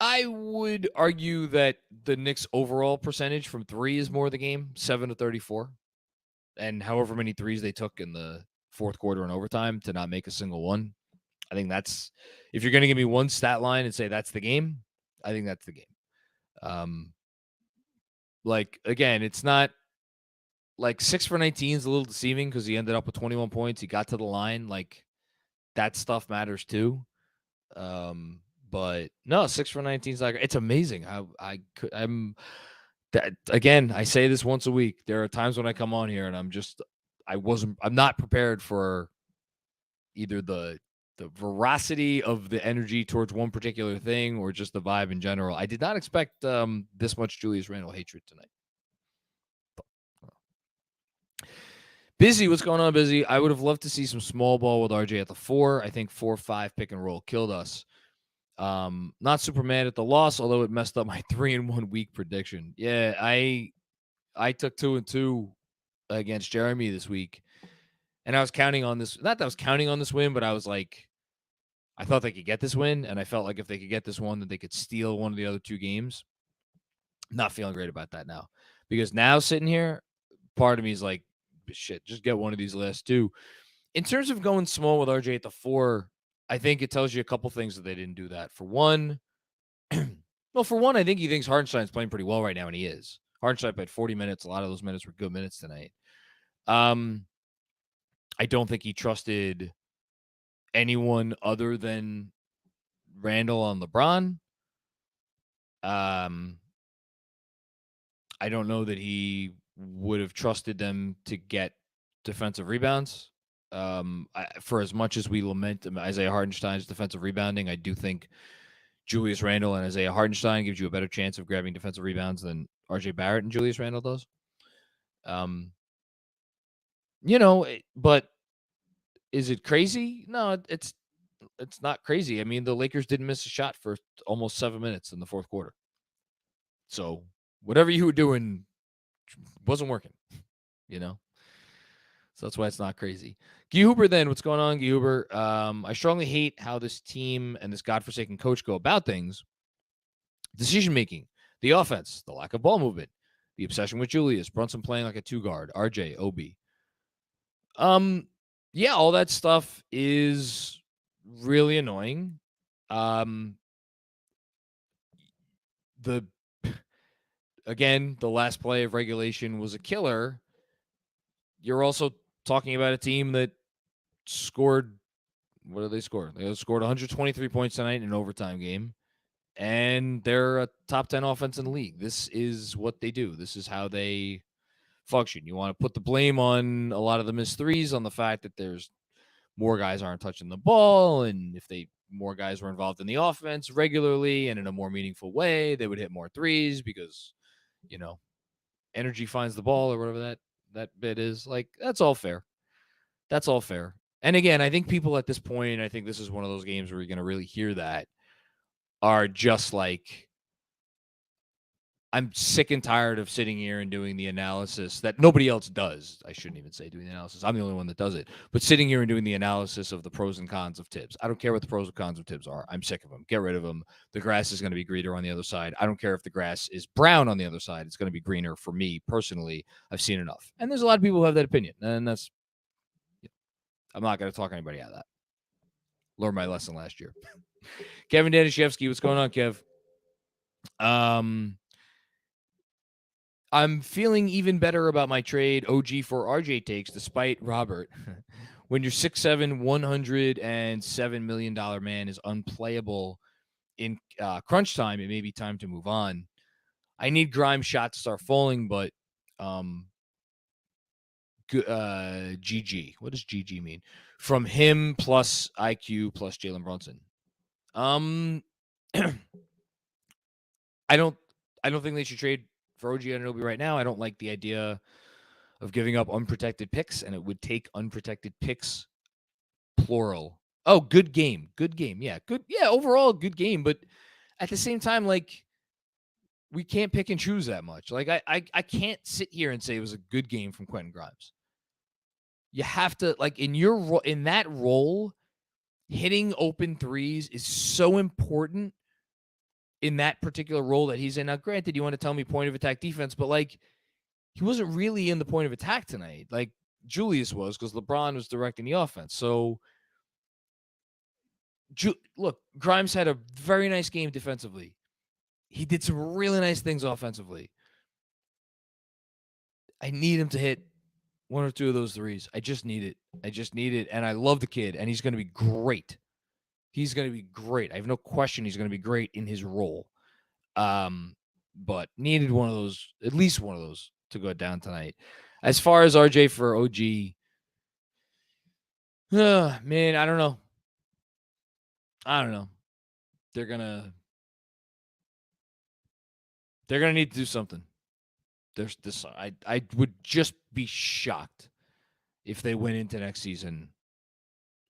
I would argue that the Knicks' overall percentage from 3 is more the game, 7 of 34, and however many threes they took in the fourth quarter and overtime to not make a single one. I think that's, if you're going to give me one stat line and say that's the game, I think that's the game. Like, again, it's not like 6 for 19 is a little deceiving because he ended up with 21 points. He got to the line. Like, that stuff matters too. But no, 6 for 19 is like, it's amazing how I'm that again. I say this once a week. There are times when I come on here and I'm not prepared for either the veracity of the energy towards one particular thing or just the vibe in general. I did not expect this much Julius Randle hatred tonight. Busy, what's going on, Busy? I would have loved to see some small ball with RJ at the 4. I think 4-5 pick and roll killed us. Not super mad at the loss, although it messed up my 3-1 week prediction. Yeah, I took 2-2 against Jeremy this week, and I was counting on this. Not that I was counting on this win, but I was like, I thought they could get this win, and I felt like if they could get this one, that they could steal one of the other 2 games. Not feeling great about that now, because now sitting here, part of me is like, shit, just get one of these last 2. In terms of going small with RJ at the 4, I think it tells you a couple things that they didn't do that. For one, I think he thinks Hartenstein's playing pretty well right now, and he is. Hartenstein played 40 minutes. A lot of those minutes were good minutes tonight. I don't think he trusted anyone other than Randle on LeBron. I don't know that he would have trusted them to get defensive rebounds. For as much as we lament Isaiah Hartenstein's defensive rebounding, I do think Julius Randle and Isaiah Hartenstein gives you a better chance of grabbing defensive rebounds than RJ Barrett and Julius Randle does. But is it crazy? No, it's not crazy. I mean, the Lakers didn't miss a shot for almost 7 minutes in the fourth quarter. So whatever you were doing wasn't working, So that's why it's not crazy. Guy Huber, then, what's going on, Guy Huber? I strongly hate how this team and this godforsaken coach go about things. Decision-making, the offense, the lack of ball movement, the obsession with Julius, Brunson playing like a 2-guard, RJ, Obi. Yeah, all that stuff is really annoying. The last play of regulation was a killer. You're also talking about a team that scored. What did they score? They scored 123 points tonight in an overtime game, and they're a top 10 offense in the league. This is what they do. This is how they function. You want to put the blame on a lot of the missed threes on the fact that there's more guys aren't touching the ball, and if more guys were involved in the offense regularly and in a more meaningful way, they would hit more threes because, energy finds the ball or whatever that bit is. Like, that's all fair. That's all fair. And again, I think people at this point, I think this is one of those games where you're going to really hear that, are just like, I'm sick and tired of sitting here and doing the analysis that nobody else does. I shouldn't even say doing the analysis. I'm the only one that does it. But sitting here and doing the analysis of the pros and cons of Tibbs. I don't care what the pros and cons of Tibbs are. I'm sick of them. Get rid of them. The grass is going to be greener on the other side. I don't care if the grass is brown on the other side. It's going to be greener for me personally. I've seen enough. And there's a lot of people who have that opinion. And that's, I'm not going to talk anybody out of that. Learned my lesson last year. Kevin Danishevsky, what's going on, Kev? I'm feeling even better about my trade OG for RJ takes, despite Robert. When your 6'7", $107 million man is unplayable in crunch time, it may be time to move on. I need Grimes' shot to start falling, but GG. What does GG mean? From him plus IQ plus Jalen Brunson. I don't think they should trade for OG Anunoby right now. I don't like the idea of giving up unprotected picks, and it would take unprotected picks, plural. Oh, good game. Good game. Yeah, good. Yeah, overall, good game. But at the same time, like, we can't pick and choose that much. Like, I can't sit here and say it was a good game from Quentin Grimes. You have to, like, in that role, hitting open threes is so important in that particular role that he's in. Now, granted, you want to tell me point of attack defense, but like, he wasn't really in the point of attack tonight. Like Julius was, because LeBron was directing the offense. So look, Grimes had a very nice game defensively. He did some really nice things offensively. I need him to hit one or two of those threes. I just need it. And I love the kid, and he's going to be great. He's going to be great. I have no question he's going to be great in his role. But needed one of those, at least one of those, to go down tonight. As far as RJ for OG, man, I don't know. They're gonna need to do something. There's this. I would just be shocked if they went into next season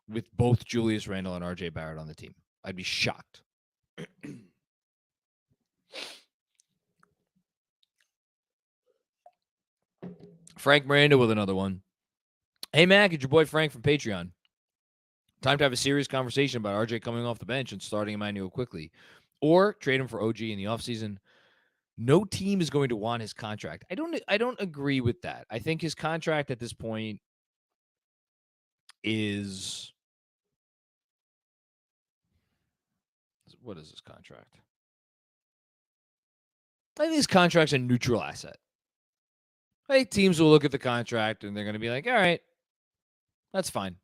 with both Julius Randle and RJ Barrett on the team. I'd be shocked. Frank Miranda with another one. Hey, Mac, it's your boy Frank from Patreon. Time to have a serious conversation about RJ coming off the bench and starting Emmanuel quickly. Or trade him for OG in the offseason. No team is going to want his contract. I don't agree with that. I think his contract at this point is... What is his contract? I think his contract's a neutral asset. I think teams will look at the contract and they're going to be like, all right, that's fine.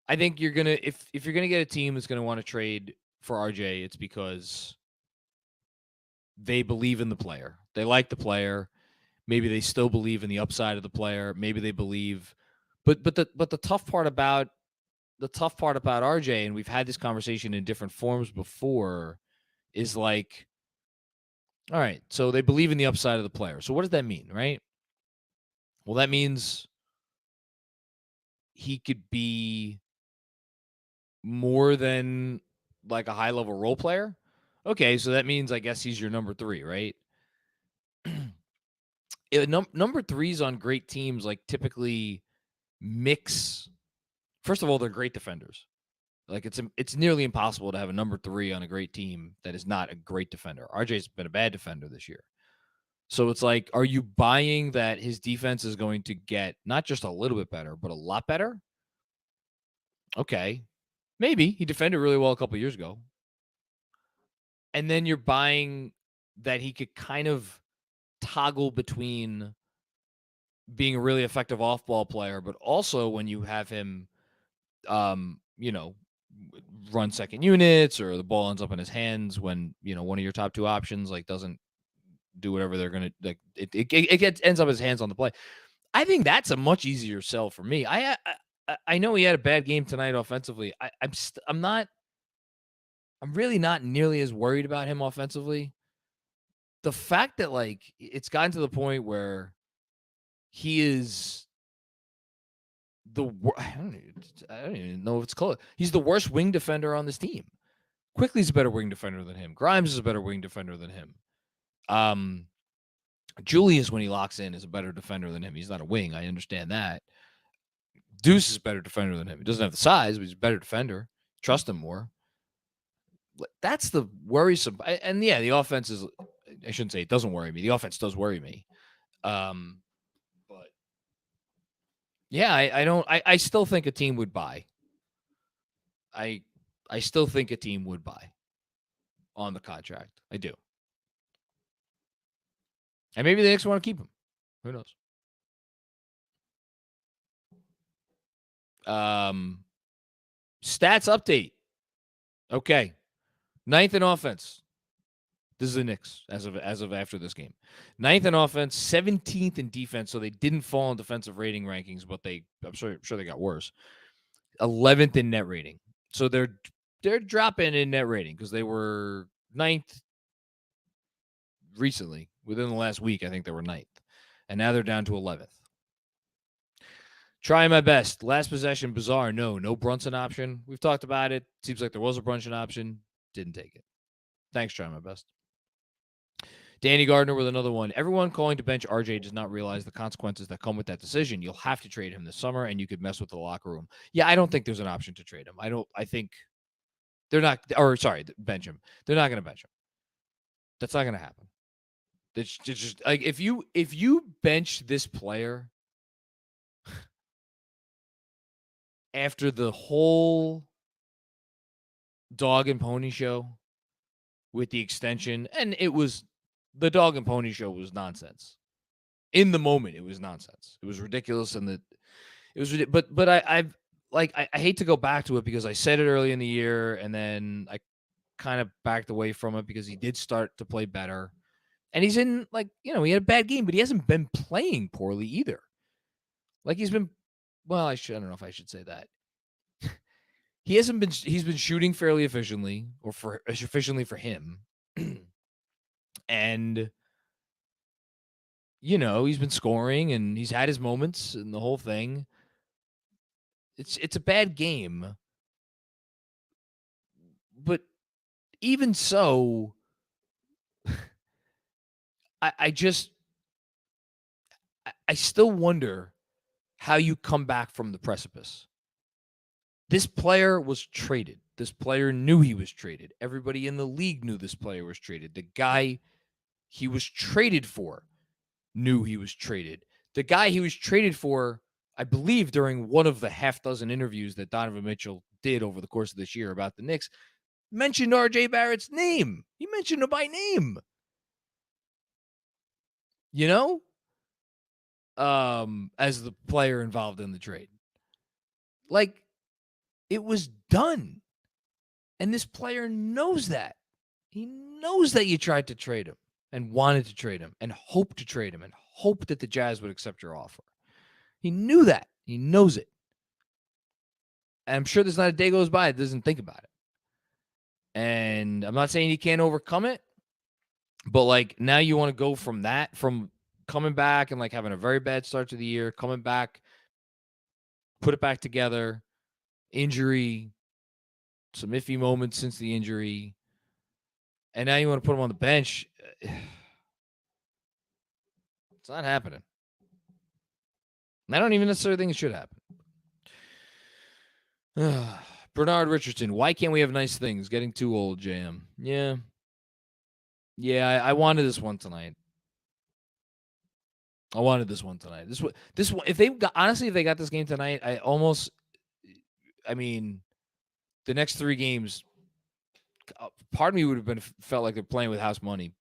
I think you're going to, if you're going to get a team that's going to want to trade for RJ, it's because they believe in the player. They like the player. Maybe they still believe in the upside of the player. Maybe they believe, but the tough part about RJ, and we've had this conversation in different forms before, is like, all right, so they believe in the upside of the player. So what does that mean, right? Well, that means he could be more than like a high-level role player. Okay, so that means I guess he's your number 3, right? Number 3s on great teams like typically mix. First of all, they're great defenders. Like it's nearly impossible to have a number 3 on a great team that is not a great defender. RJ's been a bad defender this year. So it's like, are you buying that his defense is going to get not just a little bit better, but a lot better? Okay. Maybe. He defended really well a couple years ago. And then you're buying that he could kind of toggle between being a really effective off-ball player, but also when you have him, run second units or the ball ends up in his hands when, one of your top 2 options like doesn't do whatever they're going to, like it ends up in his hands on the play. I think that's a much easier sell for me. I know he had a bad game tonight offensively. I'm really not nearly as worried about him offensively. The fact that like it's gotten to the point where he is I don't even know if it's close. He's the worst wing defender on this team. Quickly's a better wing defender than him. Grimes is a better wing defender than him. Julius, when he locks in, is a better defender than him. He's not a wing. I understand that. Deuce is a better defender than him. He doesn't have the size, but he's a better defender. Trust him more. That's the worrisome. And yeah, the offense is, I shouldn't say it doesn't worry me. The offense does worry me. But yeah, I still think a team would buy. I still think a team would buy on the contract. I do. And maybe the Knicks want to keep him. Who knows? Stats update. Okay. 9th in offense. This is the Knicks as of after this game. 9th in offense, 17th in defense. So they didn't fall in defensive rating rankings, but I'm sure they got worse. 11th in net rating. So they're dropping in net rating because they were 9th recently. Within the last week, I think they were 9th. And now they're down to 11th. Trying my best. Last possession, bizarre. No Brunson option. We've talked about it. Seems like there was a Brunson option. Didn't take it. Thanks, trying my best. Danny Gardner with another one. Everyone calling to bench RJ does not realize the consequences that come with that decision. You'll have to trade him this summer, and you could mess with the locker room. Yeah, I don't think there's an option to trade him. I think they're not, or sorry, bench him. They're not going to bench him. That's not going to happen. It's just like if you bench this player after the whole dog and pony show with the extension, and it was the dog and pony show was nonsense. In the moment, it was nonsense. It was ridiculous, and it was. But I hate to go back to it because I said it early in the year, and then I kind of backed away from it because he did start to play better, and he's in he had a bad game, but he hasn't been playing poorly either. Like he's been, well, I don't know if I should say that. He's been shooting fairly efficiently, or efficiently for him. And he's been scoring and he's had his moments and the whole thing. It's a bad game. But even so, I still wonder how you come back from the precipice. This player was traded. This player knew he was traded. Everybody in the league knew this player was traded. The guy he was traded for knew he was traded. The guy he was traded for, I believe during one of the half dozen interviews that Donovan Mitchell did over the course of this year about the Knicks, mentioned R.J. Barrett's name. He mentioned him by name. As the player involved in the trade. Like, it was done. And this player knows that. He knows that you tried to trade him and wanted to trade him and hoped to trade him and hoped that the Jazz would accept your offer. He knew that. He knows it. And I'm sure there's not a day goes by that doesn't think about it. And I'm not saying he can't overcome it, but now you want to go from that, from coming back and having a very bad start to the year, coming back, put it back together, injury, some iffy moments since the injury, and now you want to put him on the bench. It's not happening. And I don't even necessarily think it should happen. Bernard Richardson, why can't we have nice things? Getting too old, JM. Yeah, I wanted this one tonight. This one, if they got this game tonight, the next three games, part of me would have felt like they're playing with house money.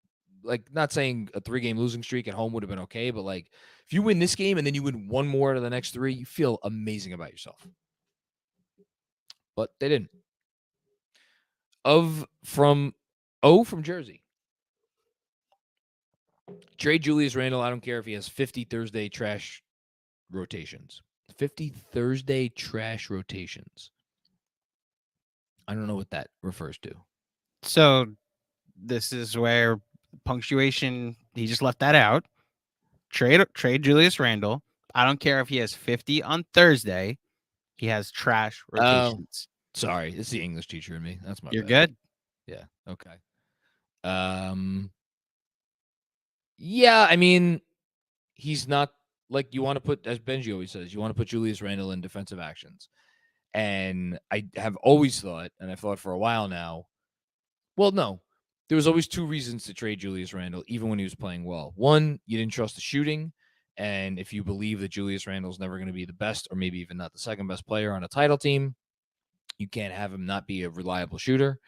Not saying a 3-game losing streak at home would have been okay, but if you win this game and then you win one more out of the next 3, you feel amazing about yourself. But they didn't. From Jersey. Trade Julius Randle. I don't care if he has 50 Thursday trash rotations. 50 Thursday trash rotations. I don't know what that refers to. So this is where punctuation, he just left that out. Trade Julius Randle. I don't care if he has 50 on Thursday. He has trash rotations. Sorry, it's the English teacher in me. That's my You're bad. good. Yeah. Okay. Yeah, he's not you want to put, as Benji always says, you want to put Julius Randle in defensive actions. And I have always thought, and I've thought for a while now, well, no, there was always 2 reasons to trade Julius Randle, even when he was playing well. One, you didn't trust the shooting. And if you believe that Julius Randle's never going to be the best, or maybe even not the second best player on a title team, you can't have him not be a reliable shooter.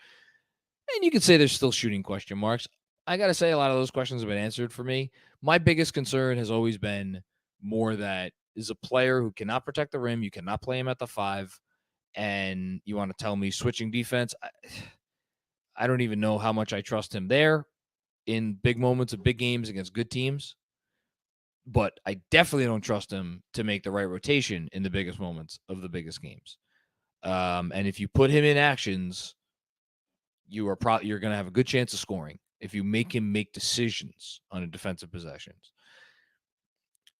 And you could say there's still shooting question marks. I got to say, a lot of those questions have been answered for me. My biggest concern has always been more that is a player who cannot protect the rim. You cannot play him at the 5. And you want to tell me switching defense? I don't even know how much I trust him there in big moments of big games against good teams. But I definitely don't trust him to make the right rotation in the biggest moments of the biggest games. And if you put him in actions, you're going to have a good chance of scoring if you make him make decisions on a defensive possessions.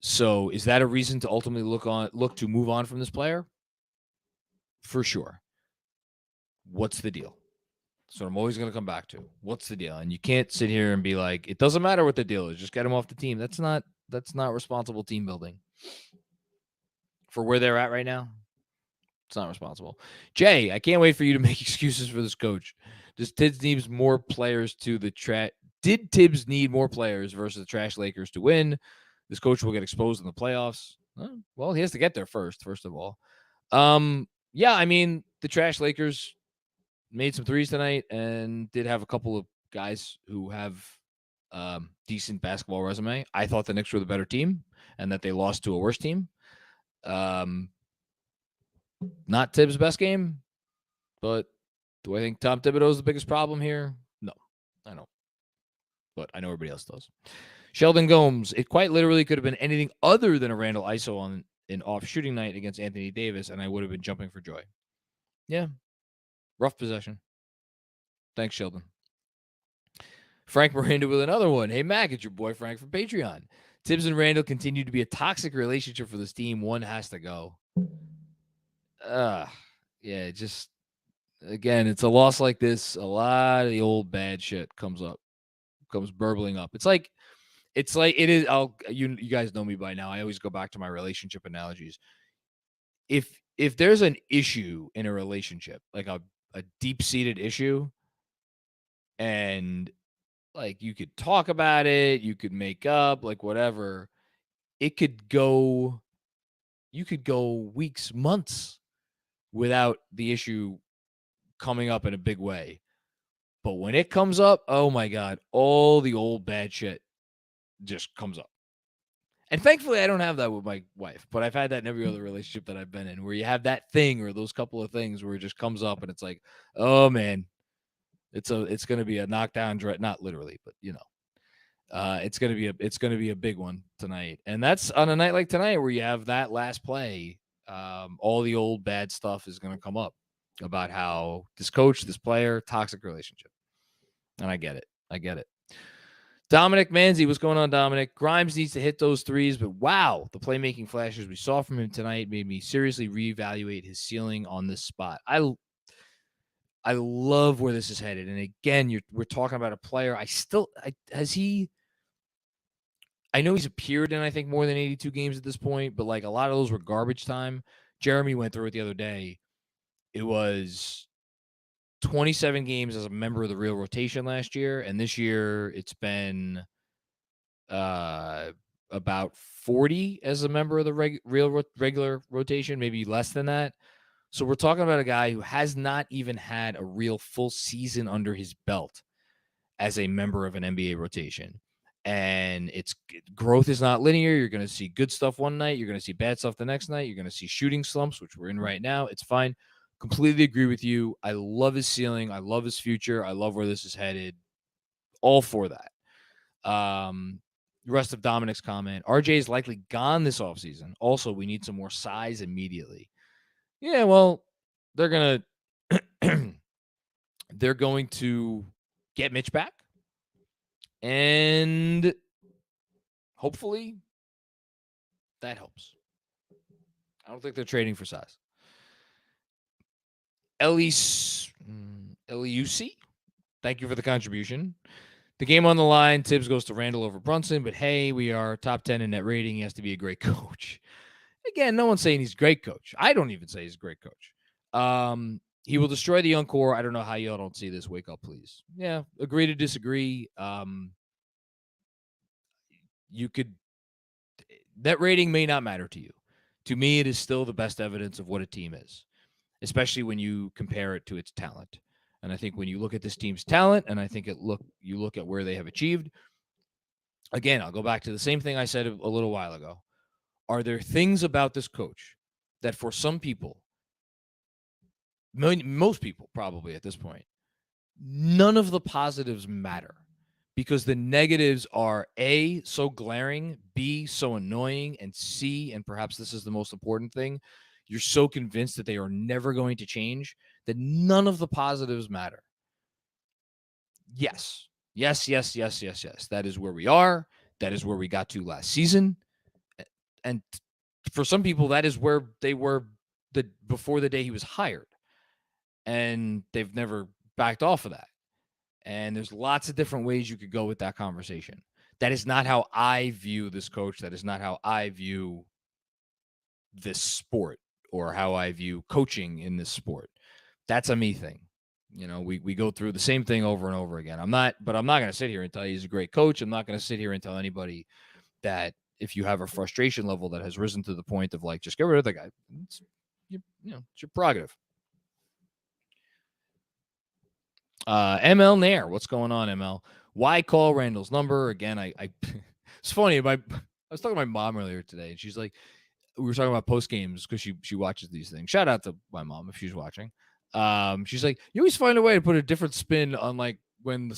So is that a reason to ultimately look to move on from this player? For sure. What's the deal? So I'm always going to come back to. What's the deal? And you can't sit here and be like, it doesn't matter what the deal is. Just get him off the team. That's not responsible team building. For where they're at right now, it's not responsible. Jay, I can't wait for you to make excuses for this coach. Does Tibbs need more players to the trash? Did Tibbs need more players versus the trash Lakers to win? This coach will get exposed in the playoffs. Well, he has to get there first of all. Yeah, the trash Lakers made some threes tonight and did have a couple of guys who have decent basketball resume. I thought the Knicks were the better team and that they lost to a worse team. Not Tibbs' best game, but do I think Tom Thibodeau is the biggest problem here? No, I don't. But I know everybody else does. Sheldon Gomes, it quite literally could have been anything other than a Randle ISO on an off shooting night against Anthony Davis, and I would have been jumping for joy. Yeah, rough possession. Thanks, Sheldon. Frank Miranda with another one. Hey, Mac, it's your boy Frank from Patreon. Tibbs and Randle continue to be a toxic relationship for this team. One has to go. Yeah, just, again, it's a loss like this. A lot of the old bad shit comes burbling up. It's like it is. You guys know me by now. I always go back to my relationship analogies. If there's an issue in a relationship, like a deep-seated issue, and like you could talk about it, you could make up, like whatever, you could go weeks, months without the issue coming up in a big way. But when it comes up, oh my God, all the old bad shit just comes up. And thankfully, I don't have that with my wife, but I've had that in every other relationship that I've been in, where you have that thing or those couple of things where it just comes up and it's like, oh man, it's going to be a knockdown, not literally, but it's going to be a big one tonight. And that's on a night like tonight where you have that last play. All the old bad stuff is going to come up about how this coach, this player, toxic relationship. And I get it. Dominic Manzi, what's going on, Dominic? Grimes needs to hit those threes, but wow, the playmaking flashes we saw from him tonight made me seriously reevaluate his ceiling on this spot. I love where this is headed. And again, we're talking about a player. I know he's appeared in, I think, more than 82 games at this point, but like a lot of those were garbage time. Jeremy went through it the other day. It was 27 games as a member of the real rotation last year, and this year it's been about 40 as a member of the regular rotation, maybe less than that. So we're talking about a guy who has not even had a real full season under his belt as a member of an NBA rotation. And its growth is not linear. You're going to see good stuff one night. You're going to see bad stuff the next night. You're going to see shooting slumps, which we're in right now. It's fine. Completely agree with you. I love his ceiling. I love his future. I love where this is headed. All for that. The rest of Dominic's comment. RJ is likely gone this offseason. Also, we need some more size immediately. Yeah, well, they're going to get Mitch back. And hopefully that helps. I don't think they're trading for size. Eleuc, thank you for the contribution. The game on the line, Tibbs goes to Randle over Brunson, but hey, we are top 10 in net rating. He has to be a great coach. Again, no one's saying he's a great coach. I don't even say he's a great coach. He will destroy the young core. I don't know how y'all don't see this. Wake up, please. Yeah, agree to disagree. Net rating may not matter to you. To me, it is still the best evidence of what a team is, especially when you compare it to its talent. And I think when you look at this team's talent, and I think you look at where they have achieved, again, I'll go back to the same thing I said a little while ago. Are there things about this coach that for some people, most people probably at this point, none of the positives matter? Because the negatives are A, so glaring, B, so annoying, and C, and perhaps this is the most important thing, you're so convinced that they are never going to change that none of the positives matter. Yes. That is where we are. That is where we got to last season. And for some people, that is where they were before the day he was hired. And they've never backed off of that. And there's lots of different ways you could go with that conversation. That is not how I view this coach. That is not how I view this sport or how I view coaching in this sport. That's a me thing. We go through the same thing over and over again. I'm not going to sit here and tell you he's a great coach. I'm not going to sit here and tell anybody that if you have a frustration level that has risen to the point of like, just get rid of the guy. It's your prerogative. ML Nair, what's going on, ML? Why call Randle's number again? I it's funny. I was talking to my mom earlier today, and she's like, we were talking about post games because she watches these things. Shout out to my mom if she's watching. She's like, you always find a way to put a different spin on like when the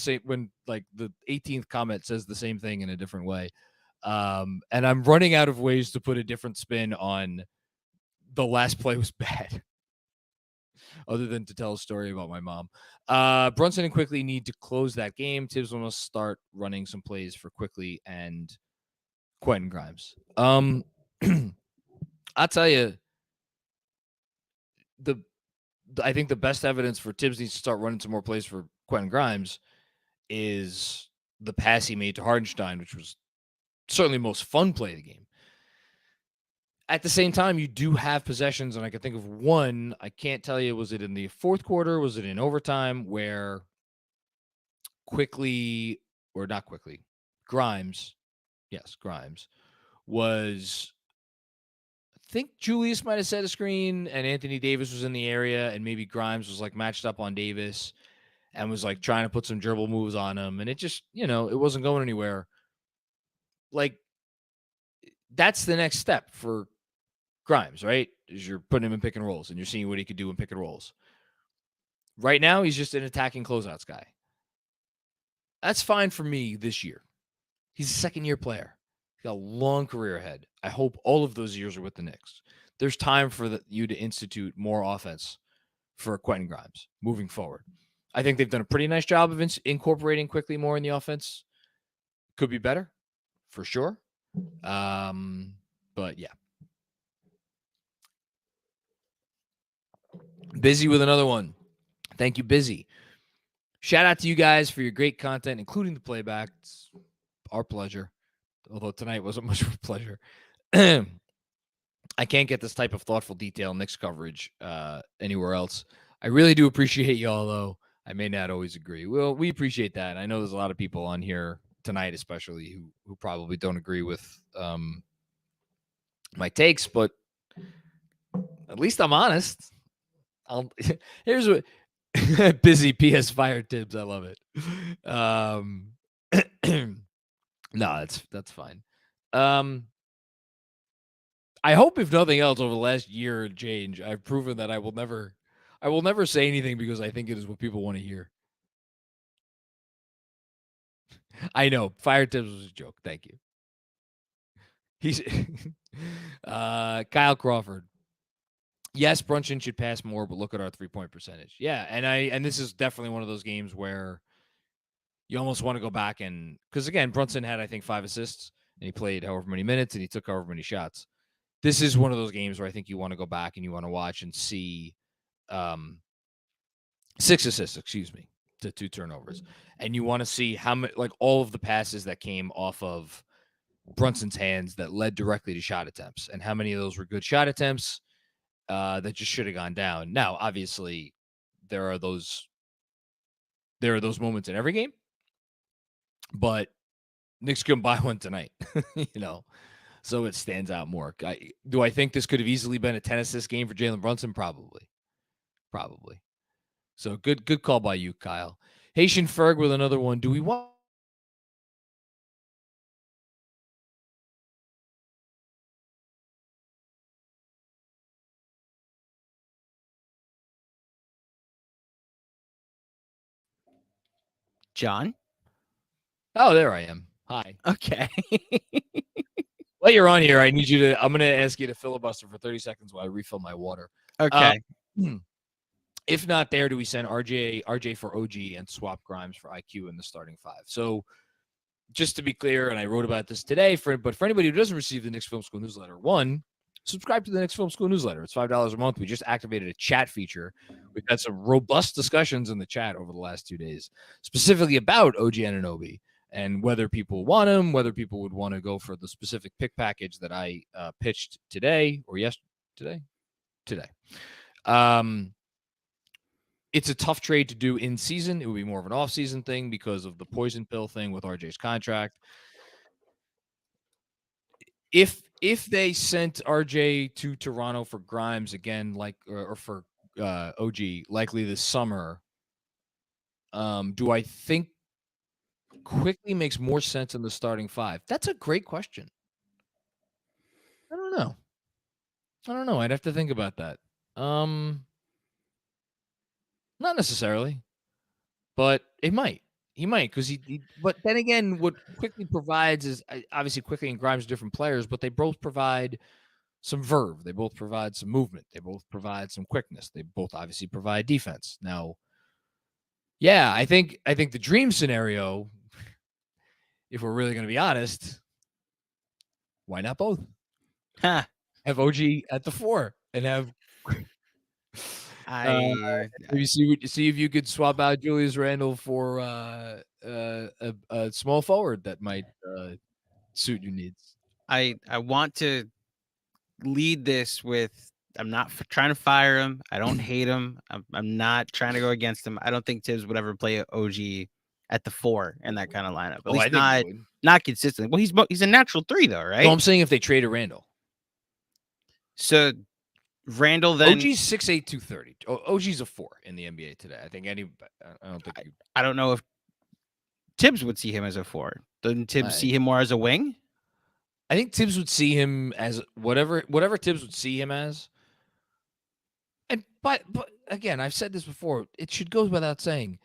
18th comment says the same thing in a different way. And I'm running out of ways to put a different spin on the last play was bad. Other than to tell a story about my mom. Brunson and Quickly need to close that game. Tibbs must start running some plays for Quickly and Quentin Grimes. I'll tell you, I think the best evidence for Tibbs needs to start running some more plays for Quentin Grimes is the pass he made to Hardenstein, which was certainly the most fun play of the game. At the same time, you do have possessions, and I can think of one. I can't tell you, was it in the fourth quarter? Was it in overtime where Quickly, or not Quickly, Grimes, yes, Grimes, was, I think Julius might have set a screen, and Anthony Davis was in the area, and maybe Grimes was like matched up on Davis and was like trying to put some dribble moves on him, and it just, it wasn't going anywhere. Like, that's the next step for Grimes, right? Is you're putting him in pick and rolls and you're seeing what he could do in pick and rolls. Right now, he's just an attacking closeouts guy. That's fine for me this year. He's a second-year player. He's got a long career ahead. I hope all of those years are with the Knicks. There's time for you to institute more offense for Quentin Grimes moving forward. I think they've done a pretty nice job of incorporating Quickly more in the offense. Could be better, for sure. But yeah. Busy with another one. Thank you, Busy. Shout out to you guys for your great content, including the playback. It's our pleasure. Although tonight wasn't much of a pleasure. I can't get this type of thoughtful detail Knicks coverage anywhere else. I really do appreciate y'all, though. I may not always agree. Well, we appreciate that. I know there's a lot of people on here tonight, especially who probably don't agree with my takes, but at least I'm honest. Here's what Busy PS Fire Tibbs. I love it. No, that's fine. I hope, if nothing else, over the last year and change, I've proven that I will never say anything because I think it is what people want to hear. I know. Fire Tibbs was a joke. Thank you. He's Kyle Crawford. Yes, Brunson should pass more, but look at our 3-point percentage. Yeah, and this is definitely one of those games where you almost want to go back and, because again, Brunson had, I think, 5 assists and he played however many minutes and he took however many shots. This is one of those games where I think you want to go back and you want to watch and see 6 assists, to 2 turnovers. And you want to see how many, like all of the passes that came off of Brunson's hands that led directly to shot attempts, and how many of those were good shot attempts that just should have gone down. Now, obviously, there are those moments in every game, but Knicks couldn't buy one tonight, so it stands out more. Do I think this could have easily been a 10 assist game for Jalen Brunson? Probably. So good call by you, Kyle. Haitian Ferg with another one. Do we want John? Oh, there I am. Hi. Okay. While you're on here, I'm going to ask you to filibuster for 30 seconds while I refill my water. Okay. If not there, do we send RJ for OG and swap Grimes for IQ in the starting 5? So just to be clear, and I wrote about this today, but for anybody who doesn't receive the Knicks Film School newsletter, one, subscribe to the Knicks Film School newsletter. It's $5 a month. We just activated a chat feature. We've had some robust discussions in the chat over the last 2 days, specifically about OG Anunoby and whether people want him, whether people would want to go for the specific pick package that I pitched today or yesterday. Today. It's a tough trade to do in season. It would be more of an off-season thing because of the poison pill thing with RJ's contract. If they sent RJ to Toronto for Grimes again, or for OG, likely this summer, Do I think Quickly makes more sense in the starting five? That's a great question. I don't know. I'd have to think about that. Not necessarily, but it might. He might because But then again, what Quickly provides is obviously Quickly and Grimes are different players, but they both provide some verve. They both provide some movement. They both provide some quickness. They both obviously provide defense. Now, yeah, I think the dream scenario, if we're really going to be honest, why not both? Huh. Have OG at the 4 and have maybe see if you could swap out Julius Randle for a small forward that might suit your needs. I want to lead this with I'm not trying to fire him. I don't hate him. I'm not trying to go against him. I don't think Tibbs would ever play OG at the 4 in that kind of lineup. At least not consistently. Well, he's a natural 3 though, right? No, I'm saying if they traded Randle. So Randle then OG's 6'8", 230. OG's a 4 in the NBA today. I think I don't know if Tibbs would see him as a 4. Doesn't Tibbs see him more as a wing? I think Tibbs would see him as whatever Tibbs would see him as. And but again, I've said this before. It should go without saying,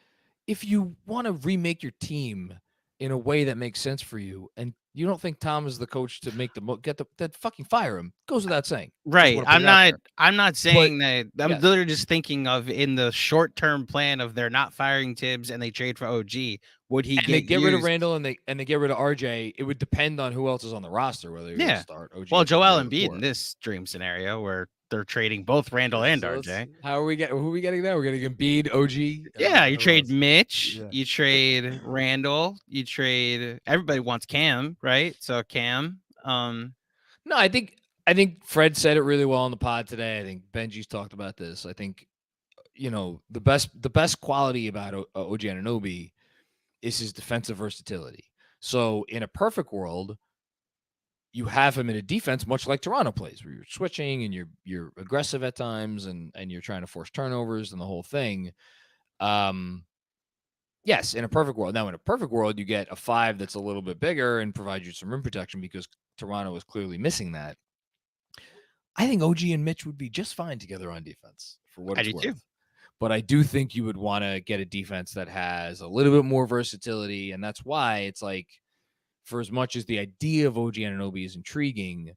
if you want to remake your team in a way that makes sense for you, and you don't think Tom is the coach to make then fucking fire him. Goes without saying. Right. I'm not saying that. I'm literally just thinking of in the short-term plan of they're not firing Tibbs and they trade for OG. Would he get rid of Randle and they get rid of RJ? It would depend on who else is on the roster whether you're going to start OG. Well, Joel Embiid in this dream scenario where they're trading both Randle and RJ. Who are we getting there? We're getting Embiid, OG. Yeah, you trade Mitch, you trade Randle, you trade. Everybody wants Cam, right? So Cam. No, I think Fred said it really well on the pod today. I think Benji's talked about this. I think the best quality about OG Anunoby is his defensive versatility. So in a perfect world, you have him in a defense much like Toronto plays, where you're switching and you're aggressive at times and you're trying to force turnovers and the whole thing. Yes, in a perfect world. Now, in a perfect world, you get a 5 that's a little bit bigger and provides you some rim protection because Toronto is clearly missing that. I think OG and Mitch would be just fine together on defense for what it's worth. Too. But I do think you would want to get a defense that has a little bit more versatility, and that's why it's like, for as much as the idea of OG Anunoby is intriguing,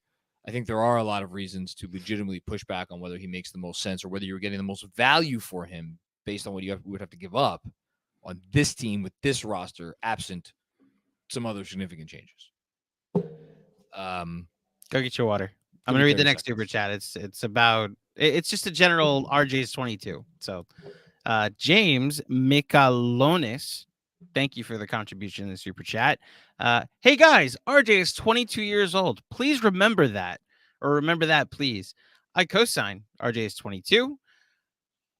I think there are a lot of reasons to legitimately push back on whether he makes the most sense or whether you're getting the most value for him based on what you would have to give up on this team with this roster, absent some other significant changes. Go get your water. I'm going to read the next super chat. It's just a general RJ's 22. So James Mikalonis, thank you for the contribution in the super chat. Hey guys, RJ is 22 years old. Please remember that, or remember that, please. I co-sign RJ is 22.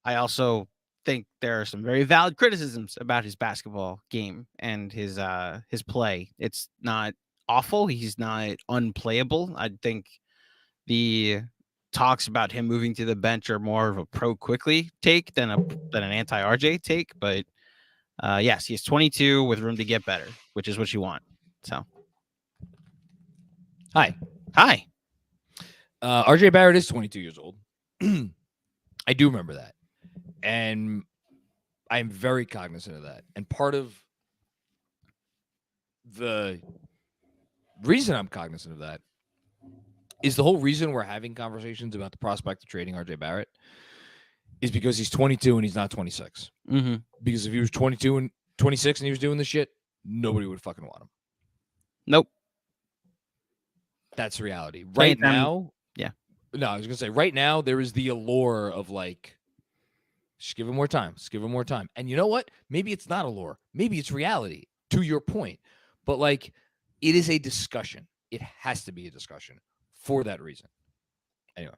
I also think there are some very valid criticisms about his basketball game and his play. It's not awful. He's not unplayable. I think the talks about him moving to the bench are more of a pro Quickly take than an anti RJ take. But yes, he's 22 with room to get better, which is what you want. So, hi. RJ Barrett is 22 years old. I do remember that, and I'm very cognizant of that. And part of the reason I'm cognizant of that is the whole reason we're having conversations about the prospect of trading RJ Barrett is because he's 22 and he's not 26. Mm-hmm. Because if he was 22 and 26 and he was doing this shit, nobody would fucking want him. Nope. That's reality. Right now, yeah. No, I was going to say right now there is the allure of like, just give him more time. Just give him more time. And you know what? Maybe it's not allure. Maybe it's reality, to your point. But like, it is a discussion. It has to be a discussion for that reason. Anyway.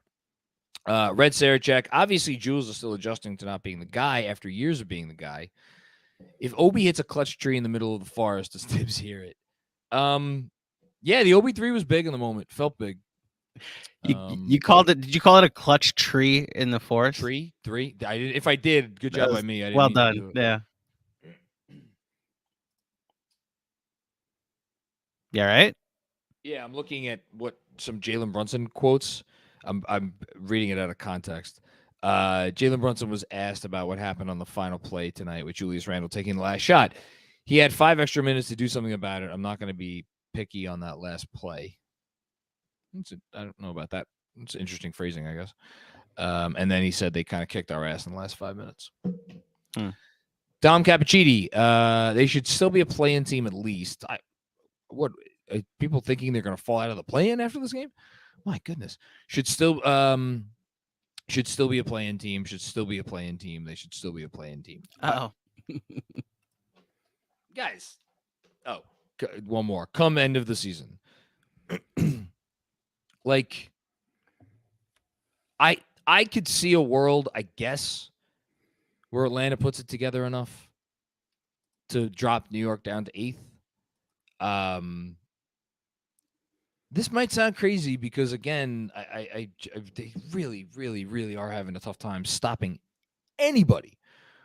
Red Sarachek. Obviously, Jules is still adjusting to not being the guy after years of being the guy. If Obi hits a clutch tree in the middle of the forest, does Tibbs hear it? Yeah, the Obi 3 was big in the moment. Felt big. You called it? Did you call it a clutch tree in the forest? Tree 3. If I did, good job by me. I didn't well done. Yeah. Yeah, right. Yeah, I'm looking at what some Jalen Brunson quotes. I'm reading it out of context. Jalen Brunson was asked about what happened on the final play tonight with Julius Randle taking the last shot. He had 5 extra minutes to do something about it. I'm not going to be picky on that last play. I don't know about that. It's interesting phrasing, I guess. And then he said they kind of kicked our ass in the last 5 minutes. Dom Cappuccini, they should still be a play-in team at least. What people thinking they're going to fall out of the play-in after this game? My goodness, should still be a play-in team. Should still be a play-in team. They should still be a play-in team. Oh, Guys. Oh, one more. Come end of the season, like I could see a world, I guess, where Atlanta puts it together enough to drop New York down to 8th. This might sound crazy because, again, they really, really, really are having a tough time stopping anybody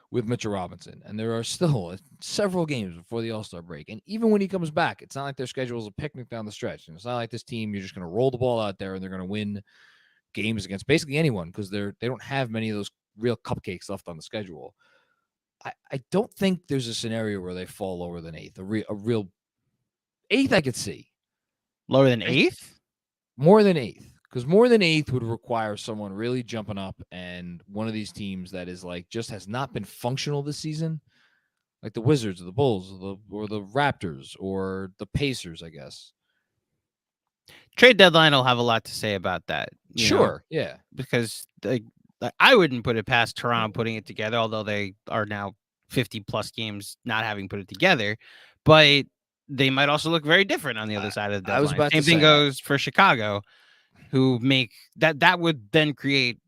with Mitchell Robinson. And there are still several games before the All-Star break. And even when he comes back, it's not like their schedule is a picnic down the stretch. And it's not like this team, you're just going to roll the ball out there and they're going to win games against basically anyone because they don't have many of those real cupcakes left on the schedule. I don't think there's a scenario where they fall lower than 8th. A real 8th I could see. lower than 8th? More than 8th. Because more than 8th would require someone really jumping up, and one of these teams that is like just has not been functional this season, like the Wizards or the Bulls or the Raptors or the Pacers, I guess. Trade deadline will have a lot to say about that. Sure, yeah. Because I wouldn't put it past Toronto putting it together, although they are now 50-plus games not having put it together. But they might also look very different on the other side of the deadline. Same thing goes for Chicago, who make that would then create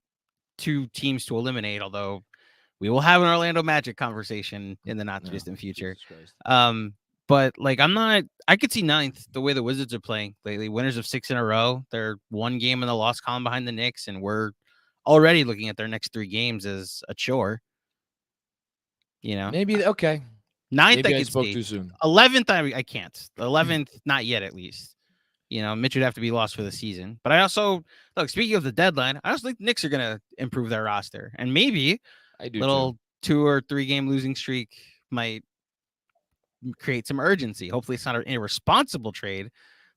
2 teams to eliminate, although we will have an Orlando Magic conversation in the not too distant future. But like I could see 9th the way the Wizards are playing lately. Winners of 6 in a row. They're 1 game in the loss column behind the Knicks, and we're already looking at their next 3 games as a chore. Maybe okay. 9th, maybe I spoke see. Too soon. 11th, I can't. 11th, not yet, at least. Mitch would have to be lost for the season. But I also look. Speaking of the deadline, I also think the Knicks are going to improve their roster, and maybe I do little too. 2 or 3 game losing streak might create some urgency. Hopefully, it's not an irresponsible trade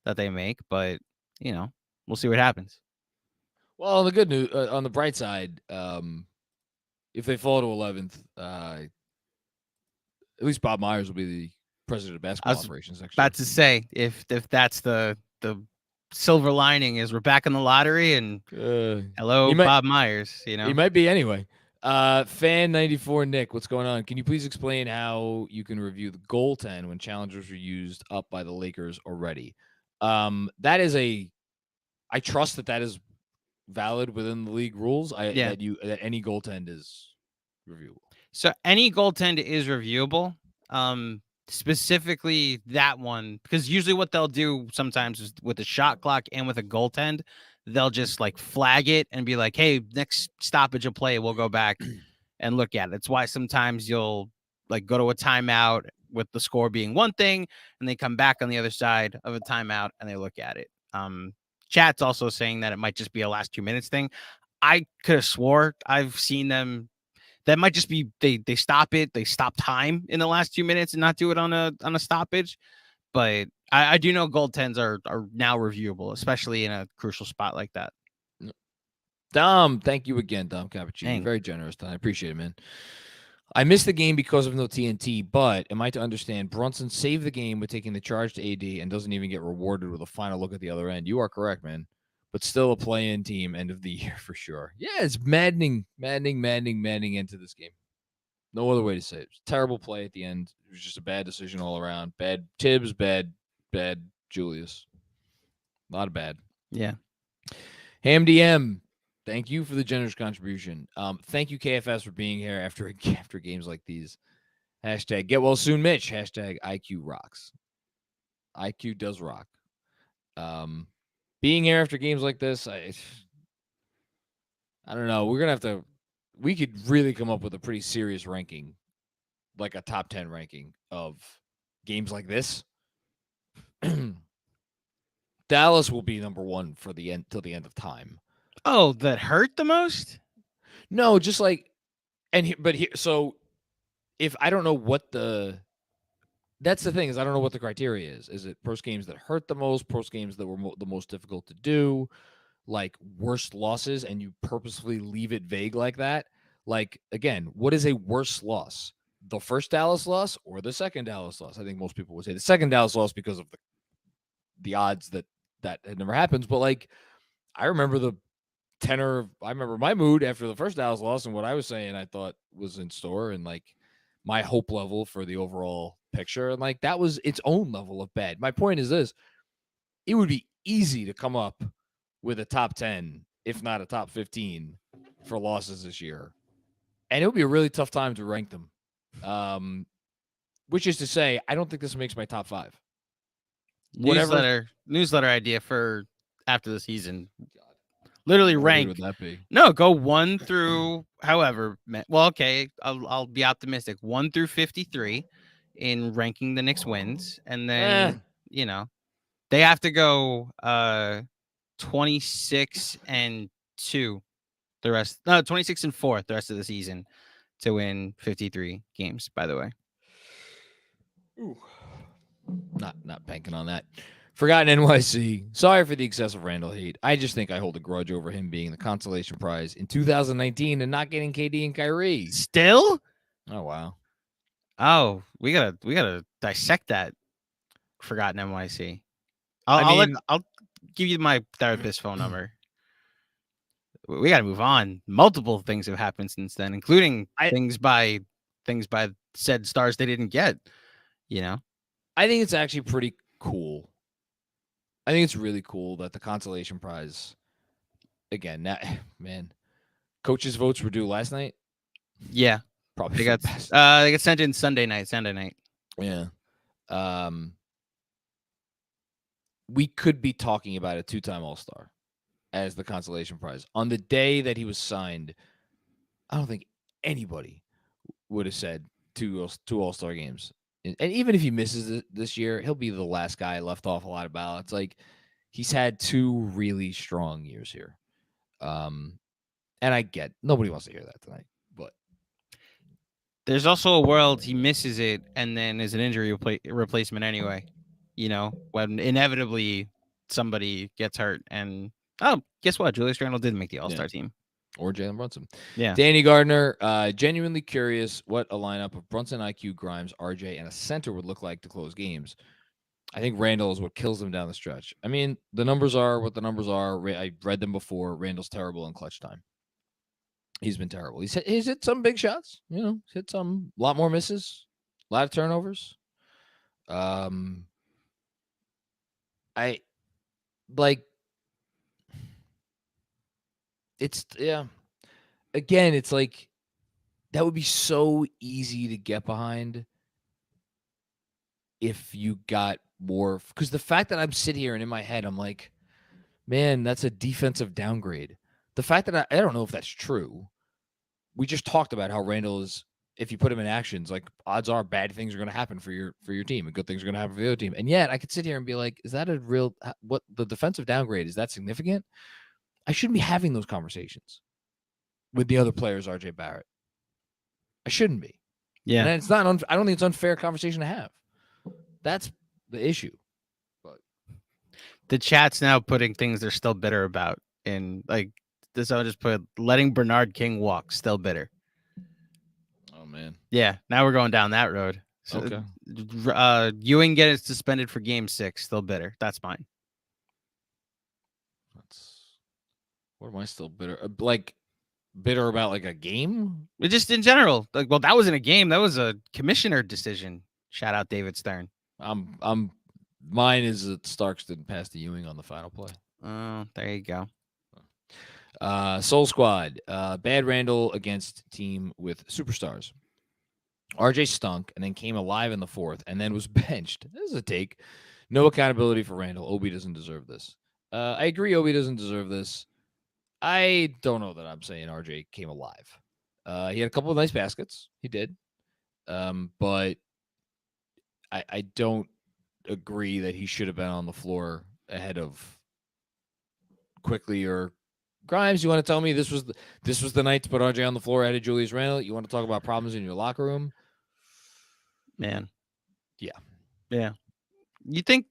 that they make, but we'll see what happens. Well, the good news on the bright side, if they fall to 11th, at least Bob Myers will be the president of basketball operations next year. About to say, if that's the silver lining, is we're back in the lottery, and hello, Bob Myers. He might be anyway. Fan 94 Nick, what's going on? Can you please explain how you can review the goaltend when challengers are used up by the Lakers already? That is I trust that is valid within the league rules. That any goaltend is reviewable. So any goaltend is reviewable. Specifically that one, because usually what they'll do sometimes is with the shot clock and with a goaltend, they'll just like flag it and be like, hey, next stoppage of play, we'll go back and look at it. It's why sometimes you'll like go to a timeout with the score being one thing, and they come back on the other side of a timeout and they look at it. Chat's also saying that it might just be a last 2 minutes thing. I could have swore I've seen them. That might just be they stop it. They stop time in the last 2 minutes and not do it on a stoppage. But I do know goaltends are now reviewable, especially in a crucial spot like that. Dom, thank you again, Dom Cappuccino. Very generous, Dom. I appreciate it, man. I missed the game because of no TNT, but am I to understand Brunson saved the game with taking the charge to AD and doesn't even get rewarded with a final look at the other end? You are correct, man. But still a play-in team end of the year for sure. Yeah, it's maddening into this game. No other way to say it. It was a terrible play at the end. It was just a bad decision all around. Bad Tibbs, bad Julius. A lot of bad. Yeah. Ham DM, thank you for the generous contribution. Thank you, KFS, for being here after games like these. Hashtag get well soon, Mitch. Hashtag IQ rocks. IQ does rock. Being here after games like this, I don't know. We're going to have to – we could really come up with a pretty serious ranking, like a top 10 ranking of games like this. Dallas will be number one for the end till the end of time. Oh, that hurt the most? No, just like, so if I don't know what that's the thing is I don't know what the criteria is. Is it post games that hurt the most, post games that were the most difficult to do, like worst losses, and you purposefully leave it vague like that? Like, again, what is a worse loss? The first Dallas loss or the second Dallas loss? I think most people would say the second Dallas loss because of the odds that it never happens. But like, I remember I remember my mood after the first Dallas loss and what I was saying I thought was in store, and like my hope level for the overall picture. And like that was its own level of bad. My point is this: it would be easy to come up with a top 10, if not a top 15 for losses this year. And it would be a really tough time to rank them. Which is to say, I don't think this makes my top 5. Newsletter idea for after the season. Literally What rank. would that be? No, go 1 through however. Well, okay, I'll be optimistic. 1 through 53 in ranking the Knicks wins, and then they have to go 26 and 2 the rest. No, 26 and 4 the rest of the season to win 53 games. By the way, Ooh. Not banking on that. Forgotten NYC. Sorry for the excessive Randle hate. I just think I hold a grudge over him being the consolation prize in 2019 and not getting KD and Kyrie. Still? Oh wow. Oh, we gotta dissect that. Forgotten NYC. I'll give you my therapist's phone number. We got to move on. Multiple things have happened since then, including things by said stars they didn't get. I think it's actually pretty cool. I think it's really cool that the consolation prize, again, man, coaches' votes were due last night. Yeah, probably they got sent in Sunday night. Yeah. We could be talking about a 2-time All-Star as the consolation prize. On the day that he was signed, I don't think anybody would have said two All-Star games. And even if he misses this year, he'll be the last guy left off a lot of ballots. Like, he's had 2 really strong years here. And I get nobody wants to hear that tonight, but there's also a world he misses it and then is an injury replacement anyway. When inevitably somebody gets hurt, and guess what? Julius Randle did make the All-Star team. Or Jalen Brunson. Yeah. Danny Gardner, genuinely curious what a lineup of Brunson, IQ, Grimes, RJ, and a center would look like to close games. I think Randle is what kills them down the stretch. I mean, the numbers are what the numbers are. I read them before. Randle's terrible in clutch time. He's been terrible. He's hit some big shots. He's hit some, a lot more misses, a lot of turnovers. Again, it's like that would be so easy to get behind if you got more. Because the fact that I'm sitting here and in my head, I'm like, man, that's a defensive downgrade. The fact that I don't know if that's true. We just talked about how Randle is, if you put him in actions, like odds are bad things are going to happen for your team and good things are going to happen for the other team. And yet I could sit here and be like, is that a real, what the defensive downgrade, is that significant? I shouldn't be having those conversations with the other players, RJ Barrett. I shouldn't be. Yeah. And it's not, I don't think it's an unfair conversation to have. That's the issue. But the chat's now putting things they're still bitter about. In like this, I would just put letting Bernard King walk, still bitter. Oh man. Yeah. Now we're going down that road. So, okay. Ewing getting suspended for game 6, still bitter. That's fine. What am I still bitter? Like bitter about like a game? Just in general. Like, well, that wasn't a game. That was a commissioner decision. Shout out David Stern. Mine is that Starks didn't pass to Ewing on the final play. Oh, there you go. Soul Squad. Bad Randle against team with superstars. RJ stunk and then came alive in the 4th and then was benched. This is a take. No accountability for Randle. Obi doesn't deserve this. I agree Obi doesn't deserve this. I don't know that I'm saying RJ came alive. He had a couple of nice baskets. He did. But I don't agree that he should have been on the floor ahead of Quickly or Grimes. You want to tell me this was the night to put RJ on the floor ahead of Julius Randle? You want to talk about problems in your locker room? Man. Yeah. You think?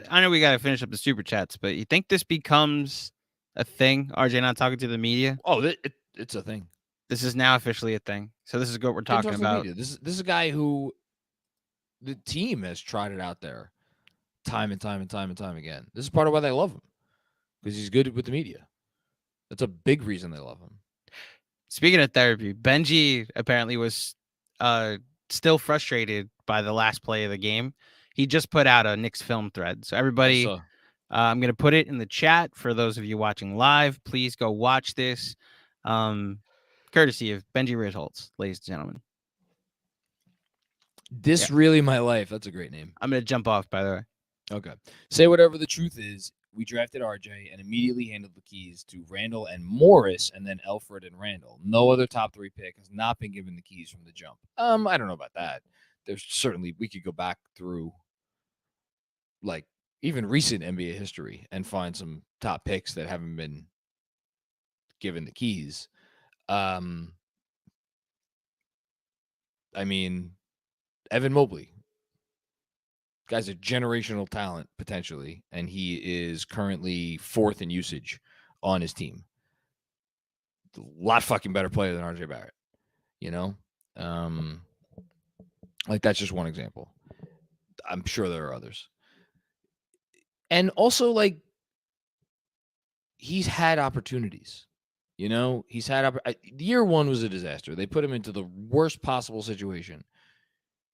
I know we got to finish up the super chats, but you think this becomes a thing? RJ not talking to the media. Oh, it's a thing. This is now officially a thing. So this is what we're talking about. This is a guy who the team has tried it out there time and time again. This is part of why they love him, because he's good with the media. That's a big reason they love him. Speaking of therapy, Benji apparently was still frustrated by the last play of the game. He just put out a Knicks film thread. So everybody, I'm going to put it in the chat for those of you watching live. Please go watch this. Courtesy of Benji Ritholtz, ladies and gentlemen. This Really My Life. That's a great name. I'm going to jump off, by the way. Okay. Say whatever the truth is. We drafted RJ and immediately handed the keys to Randle and Morris, and then Elfrid and Randle. No other top 3 pick has not been given the keys from the jump. I don't know about that. There's certainly, we could go back through like even recent NBA history and find some top picks that haven't been given the keys. I mean, Evan Mobley. Guy's a generational talent, potentially, and he is currently 4th in usage on his team. A lot fucking better player than RJ Barrett, you know? Like, that's just one example. I'm sure there are others. And also, like, he's had opportunities, you know? He's had year 1 was a disaster. They put him into the worst possible situation.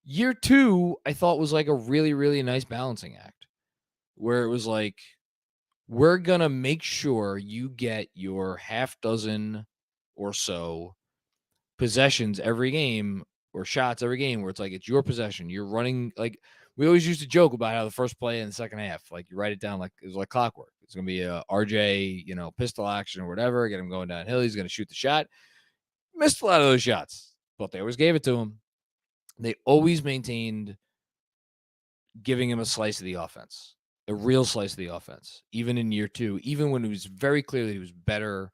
Year 2, I thought was like a really, really nice balancing act where it was like, we're going to make sure you get your half dozen or so possessions every game or shots every game where it's like, it's your possession. You're running. Like, we always used to joke about how the first play in the second half, like you write it down like it was like clockwork. It's going to be a RJ, pistol action or whatever. Get him going downhill. He's going to shoot the shot. Missed a lot of those shots, but they always gave it to him. They always maintained giving him a slice of the offense, a real slice of the offense, even in year 2, even when it was very clear that he was better,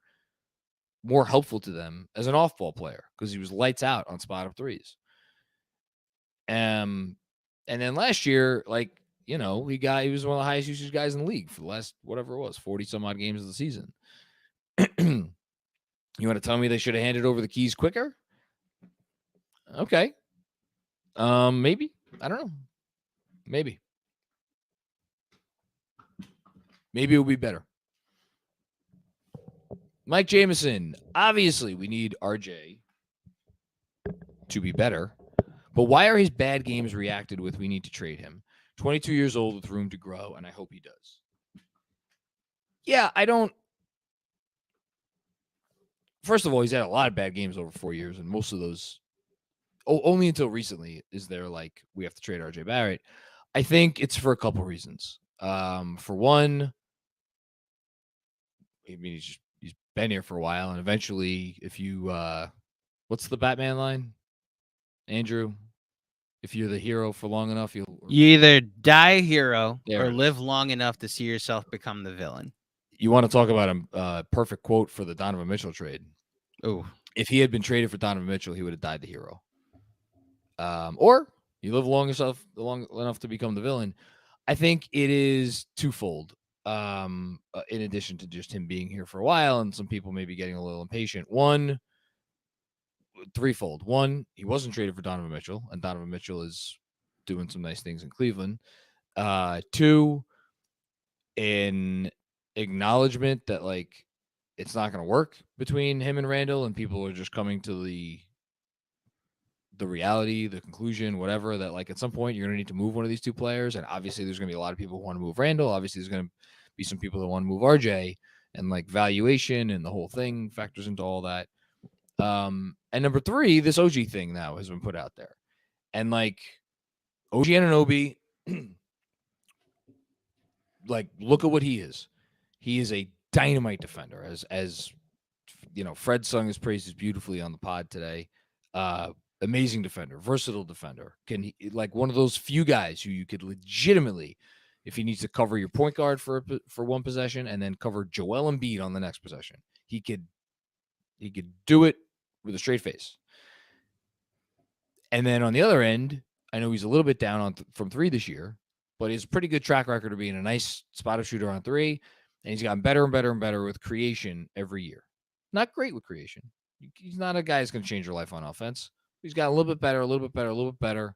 more helpful to them as an off-ball player because he was lights out on spot-up threes. And then last year, like, he was one of the highest usage guys in the league for the last, whatever it was, 40-some-odd games of the season. You want to tell me they should have handed over the keys quicker? Okay. Maybe. I don't know. Maybe it will be better. Mike Jameson. Obviously, we need RJ to be better. But why are his bad games reacted with we need to trade him? 22 years old with room to grow, and I hope he does. Yeah, I don't. First of all, he's had a lot of bad games over 4 years, and most of those only until recently is there like we have to trade RJ Barrett. I think it's for a couple reasons. For one, I mean, he's been here for a while, and eventually, if you what's the Batman line, Andrew? If you're the hero for long enough, you either die a hero or live long enough to see yourself become the villain. You want to talk about a perfect quote for the Donovan Mitchell trade? Oh, if he had been traded for Donovan Mitchell, he would have died the hero. Or you live long enough to become the villain. I think it is twofold. In addition to just him being here for a while and some people maybe getting a little impatient. Threefold. One, he wasn't traded for Donovan Mitchell, and Donovan Mitchell is doing some nice things in Cleveland. Two, an acknowledgement that like it's not going to work between him and Randle, and people are just coming to the reality, the conclusion, whatever, that like at some point you're going to need to move one of these two players. And obviously there's going to be a lot of people who want to move Randle. Obviously there's going to be some people that want to move RJ, and like valuation and the whole thing factors into all that. And number three, this OG thing now has been put out there, and like OG Anunoby, like look at what he is. He is a dynamite defender, as you know, Fred sung his praises beautifully on the pod today. Amazing defender, versatile defender. Can he, like one of those few guys who you could legitimately, if he needs to cover your point guard for one possession and then cover Joel Embiid on the next possession. He could do it with a straight face. And then on the other end, I know he's a little bit down on from three this year, but he's a pretty good track record of being a nice spot-up shooter on three, and he's gotten better and better and better with creation every year. Not great with creation. He's not a guy who's going to change your life on offense. He's got a little bit better, a little bit better, a little bit better.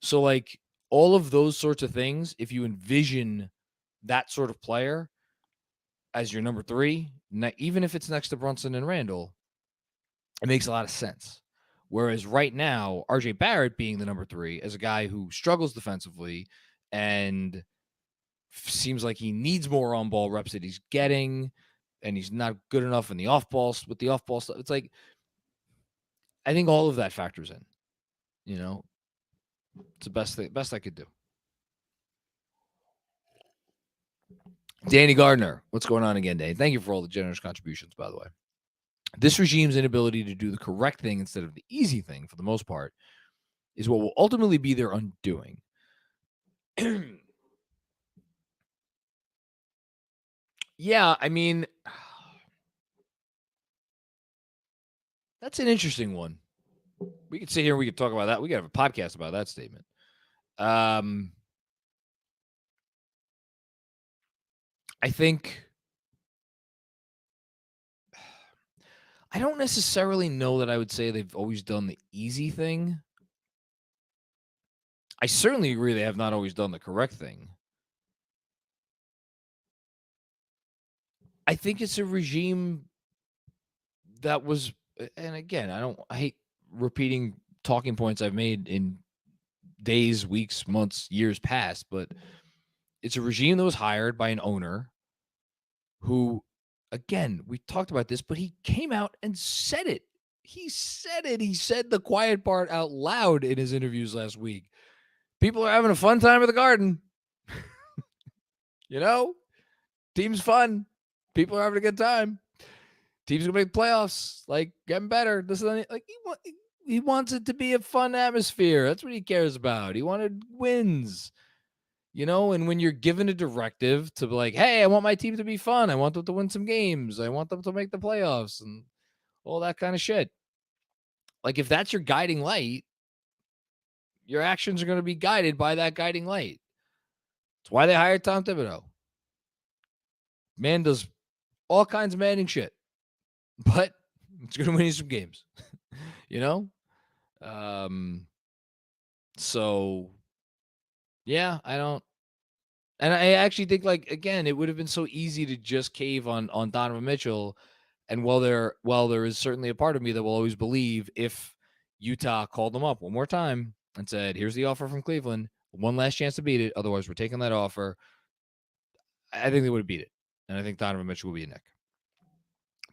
So, like, all of those sorts of things, if you envision that sort of player as your number three, even if it's next to Brunson and Randle, it makes a lot of sense. Whereas right now, RJ Barrett being the number three as a guy who struggles defensively and seems like he needs more on-ball reps that he's getting, and he's not good enough in the off-ball with the off-ball stuff. It's like, I think all of that factors in. You know, it's the best I could do. Danny Gardner, what's going on again, Danny? Thank you for all the generous contributions, by the way. This regime's inability to do the correct thing instead of the easy thing, for the most part, is what will ultimately be their undoing. Yeah, I mean, that's an interesting one. We could sit here and we could talk about that. We could have a podcast about that statement. I think I don't necessarily know that I would say they've always done the easy thing. I certainly agree they have not always done the correct thing. I think it's a regime that was, and again, I hate repeating talking points I've made in days, weeks, months, years past, but it's a regime that was hired by an owner who, again, we talked about this, but he came out and said it. He said it. He said the quiet part out loud in his interviews last week. People are having a fun time at the Garden. You know, team's fun. People are having a good time. Teams gonna make playoffs, like getting better. This is like he wants it to be a fun atmosphere. That's what he cares about. He wanted wins. You know, and when you're given a directive to be like, hey, I want my team to be fun. I want them to win some games. I want them to make the playoffs and all that kind of shit. Like, if that's your guiding light, your actions are going to be guided by that guiding light. That's why they hired Tom Thibodeau. Man does all kinds of manning shit, but it's going to win you some games, you know? So, yeah, and I actually think, like, again, it would have been so easy to just cave on Donovan Mitchell. And while there is certainly a part of me that will always believe if Utah called them up one more time and said, here's the offer from Cleveland, one last chance to beat it, otherwise we're taking that offer, I think they would have beat it. And I think Donovan Mitchell will be a Knick.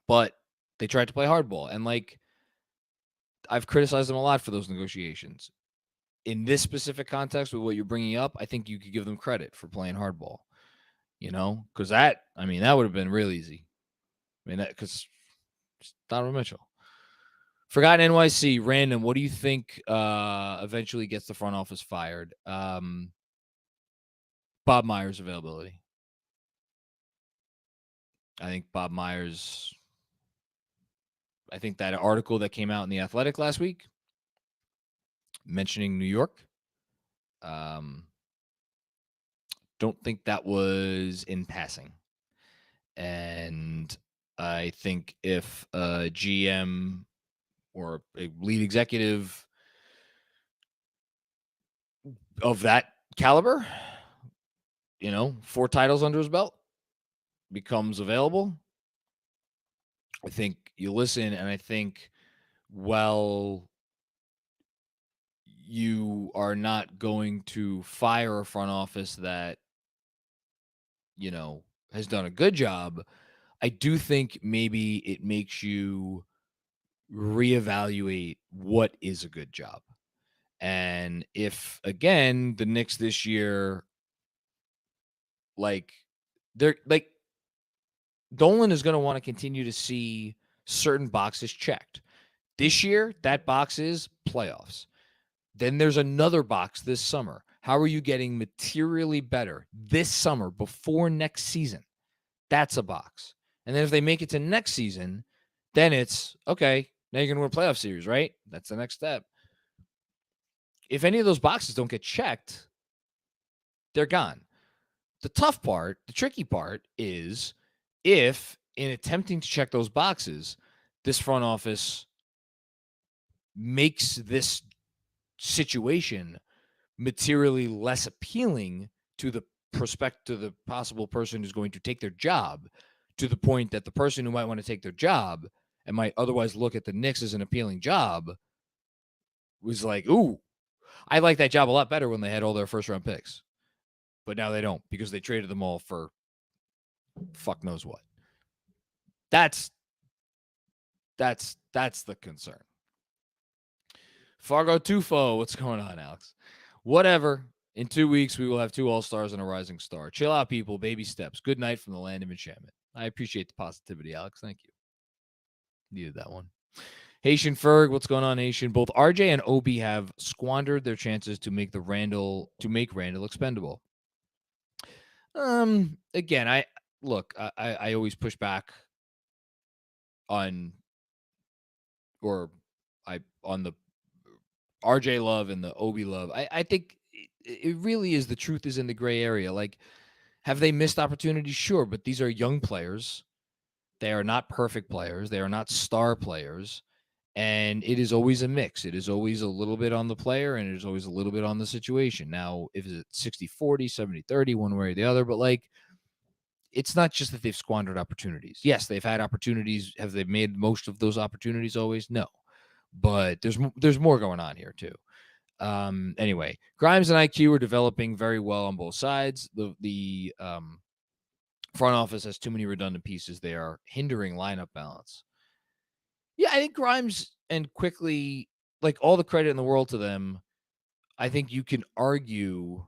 But they tried to play hardball. And, like, I've criticized them a lot for those negotiations. In this specific context with what you're bringing up, I think you could give them credit for playing hardball, you know, because that would have been real easy. I mean, because Donovan Mitchell. Forgotten NYC, random. What do you think eventually gets the front office fired? Bob Myers' availability. I think Bob Myers, I think that article that came out in The Athletic last week mentioning New York, don't think that was in passing. And I think if a GM or a lead executive of that caliber, you know, 4 titles under his belt, becomes available, I think you listen, and I think, well, you are not going to fire a front office that, you know, has done a good job. I do think maybe it makes you reevaluate what is a good job. And if, again, the Knicks this year, like, they're like, Dolan is going to want to continue to see certain boxes checked. This year, that box is playoffs. Then there's another box this summer. How are you getting materially better this summer before next season? That's a box. And then if they make it to next season, then it's, okay, now you're going to win a playoff series, right? That's the next step. If any of those boxes don't get checked, they're gone. The tough part, the tricky part is if in attempting to check those boxes, this front office makes this situation materially less appealing to the the possible person who's going to take their job, to the point that the person who might want to take their job and might otherwise look at the Knicks as an appealing job was like, ooh, I like that job a lot better when they had all their first round picks. But now they don't, because they traded them all for fuck knows what. That's the concern. Fargo Tufo, what's going on, Alex? Whatever. In 2 weeks, we will have 2 All-Stars and a rising star. Chill out, people. Baby steps. Good night from the land of enchantment. I appreciate the positivity, Alex. Thank you. Needed that one. Haitian Ferg, what's going on, Haitian? Both RJ and Obi have squandered their chances to make Randle expendable. Again, I always push back on the RJ love and the Obi love. I think it really is, the truth is in the gray area. Like, have they missed opportunities? Sure, but these are young players. They are not perfect players. They are not star players. And it is always a mix. It is always a little bit on the player, and it is always a little bit on the situation. Now, if it's 60-40, 70-30, one way or the other, but like, it's not just that they've squandered opportunities. Yes, they've had opportunities. Have they made most of those opportunities always? No. But there's more going on here too. Anyway, Grimes and IQ are developing very well on both sides. The front office has too many redundant pieces. They are hindering lineup balance. Yeah, I think Grimes and Quickly, like, all the credit in the world to them. I think you can argue